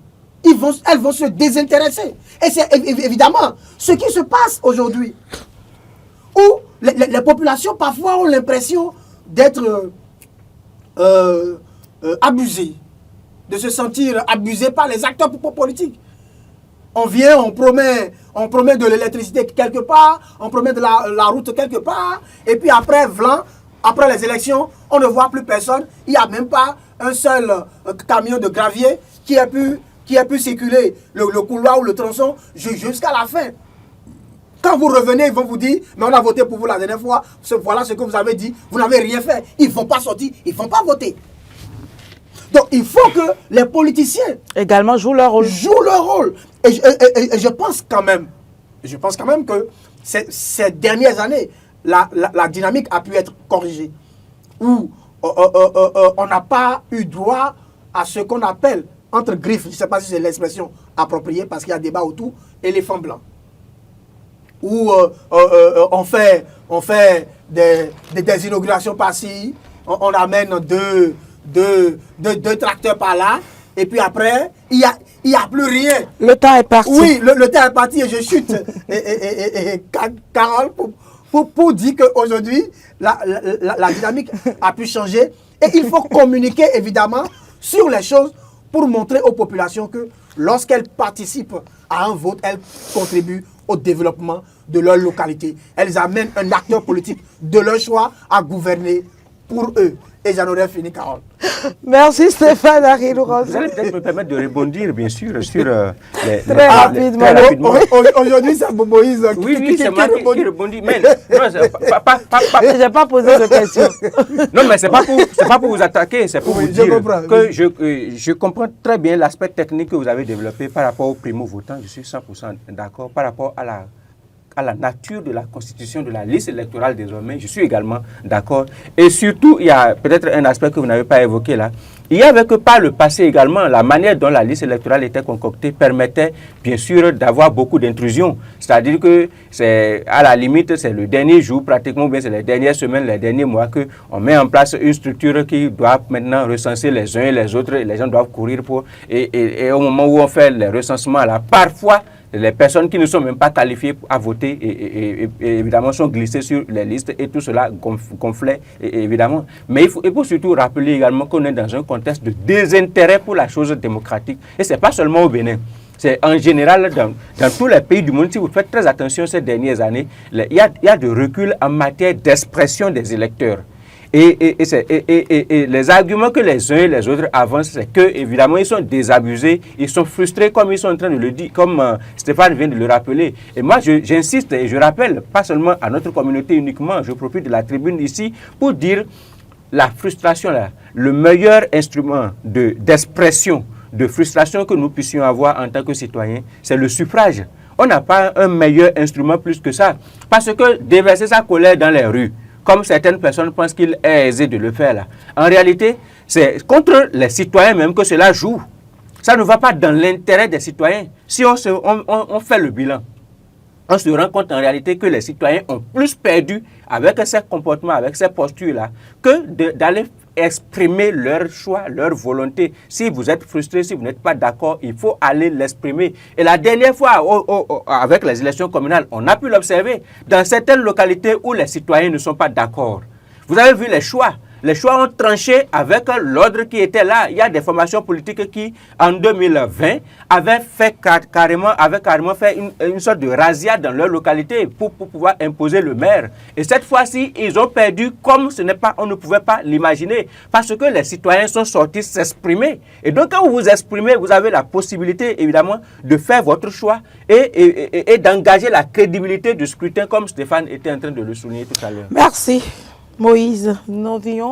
elles vont se désintéresser. Et c'est évidemment ce qui se passe aujourd'hui, où les populations parfois ont l'impression d'être abusées, de se sentir abusées par les acteurs politiques. On vient, on promet de l'électricité quelque part, on promet de la route quelque part, et puis après, après les élections, on ne voit plus personne. Il n'y a même pas un seul camion de gravier qui a pu circuler le couloir ou le tronçon jusqu'à la fin. Quand vous revenez, ils vont vous dire, mais on a voté pour vous la dernière fois, voilà ce que vous avez dit, vous n'avez rien fait. Ils ne vont pas sortir, ils ne vont pas voter. Donc il faut que les politiciens Également jouent leur rôle. jouent leur rôle. Et je pense quand même que ces dernières années, la dynamique a pu être corrigée. Où on n'a pas eu droit à ce qu'on appelle, entre griffes, je ne sais pas si c'est l'expression appropriée parce qu'il y a débat autour, éléphant blanc. Où on fait des inaugurations par-ci, on amène deux tracteurs par là, et puis après, il y a plus rien. Le temps est parti. Oui, le temps est parti et je chute. et Carole, pour dire qu'aujourd'hui, la dynamique a pu changer. Et il faut communiquer évidemment sur les choses pour montrer aux populations que lorsqu'elles participent à un vote, elles contribuent au développement de leur localité. Elles amènent un acteur politique de leur choix à gouverner pour eux. Et j'en aurais fini, Carole. Merci Stéphane Vous Arilourosa. allez peut-être me permettre de rebondir, bien sûr, sur Très rapidement. très rapidement. Aujourd'hui, c'est Moïse Oui, c'est moi qui rebondis. Mais non, Je n'ai pas posé de questions. non, mais c'est pas pour vous attaquer, c'est pour Oui, vous je dire comprends, que je comprends très bien l'aspect technique que vous avez développé par rapport aux primo-votants. Je suis 100% d'accord par rapport à la nature de la constitution de la liste électorale désormais, je suis également d'accord. Et surtout, il y a peut-être un aspect que vous n'avez pas évoqué là. Il y avait que par le passé également, la manière dont la liste électorale était concoctée permettait bien sûr d'avoir beaucoup d'intrusions. C'est-à-dire que c'est à la limite, c'est le dernier jour pratiquement, bien c'est les dernières semaines, les derniers mois qu'on met en place une structure qui doit maintenant recenser les uns et les autres. Et les gens doivent courir pour... Et au moment où on fait les recensements là, parfois, les personnes qui ne sont même pas qualifiées à voter et évidemment sont glissées sur les listes et tout cela gonflait évidemment. Mais il faut surtout rappeler également qu'on est dans un contexte de désintérêt pour la chose démocratique. Et ce n'est pas seulement au Bénin. C'est en général dans tous les pays du monde, si vous faites très attention ces dernières années, il y a de recul en matière d'expression des électeurs. Et les arguments que les uns et les autres avancent, c'est que évidemment ils sont désabusés, ils sont frustrés comme ils sont en train de le dire, comme Stéphane vient de le rappeler. Et moi j'insiste et je rappelle, pas seulement à notre communauté uniquement, je profite de la tribune ici pour dire la frustration là, le meilleur instrument d'expression, de frustration que nous puissions avoir en tant que citoyens, c'est le suffrage. On n'a pas un meilleur instrument plus que ça, parce que déverser sa colère dans les rues, comme certaines personnes pensent qu'il est aisé de le faire là. En réalité, c'est contre les citoyens même que cela joue. Ça ne va pas dans l'intérêt des citoyens. Si on fait le bilan, on se rend compte en réalité que les citoyens ont plus perdu avec ces comportements, avec ces postures-là, que d'aller exprimer leur choix, leur volonté. Si vous êtes frustré, si vous n'êtes pas d'accord, il faut aller l'exprimer. Et la dernière fois, avec les élections communales, on a pu l'observer dans certaines localités où les citoyens ne sont pas d'accord. Vous avez vu les choix. Les choix ont tranché avec l'ordre qui était là. Il y a des formations politiques qui, en 2020, avaient carrément fait une sorte de razzia dans leur localité pour pouvoir imposer le maire. Et cette fois-ci, ils ont perdu comme on ne pouvait pas l'imaginer. Parce que les citoyens sont sortis s'exprimer. Et donc, quand vous vous exprimez, vous avez la possibilité, évidemment, de faire votre choix et d'engager la crédibilité du scrutin, comme Stéphane était en train de le souligner tout à l'heure. Merci, Moïse. Nous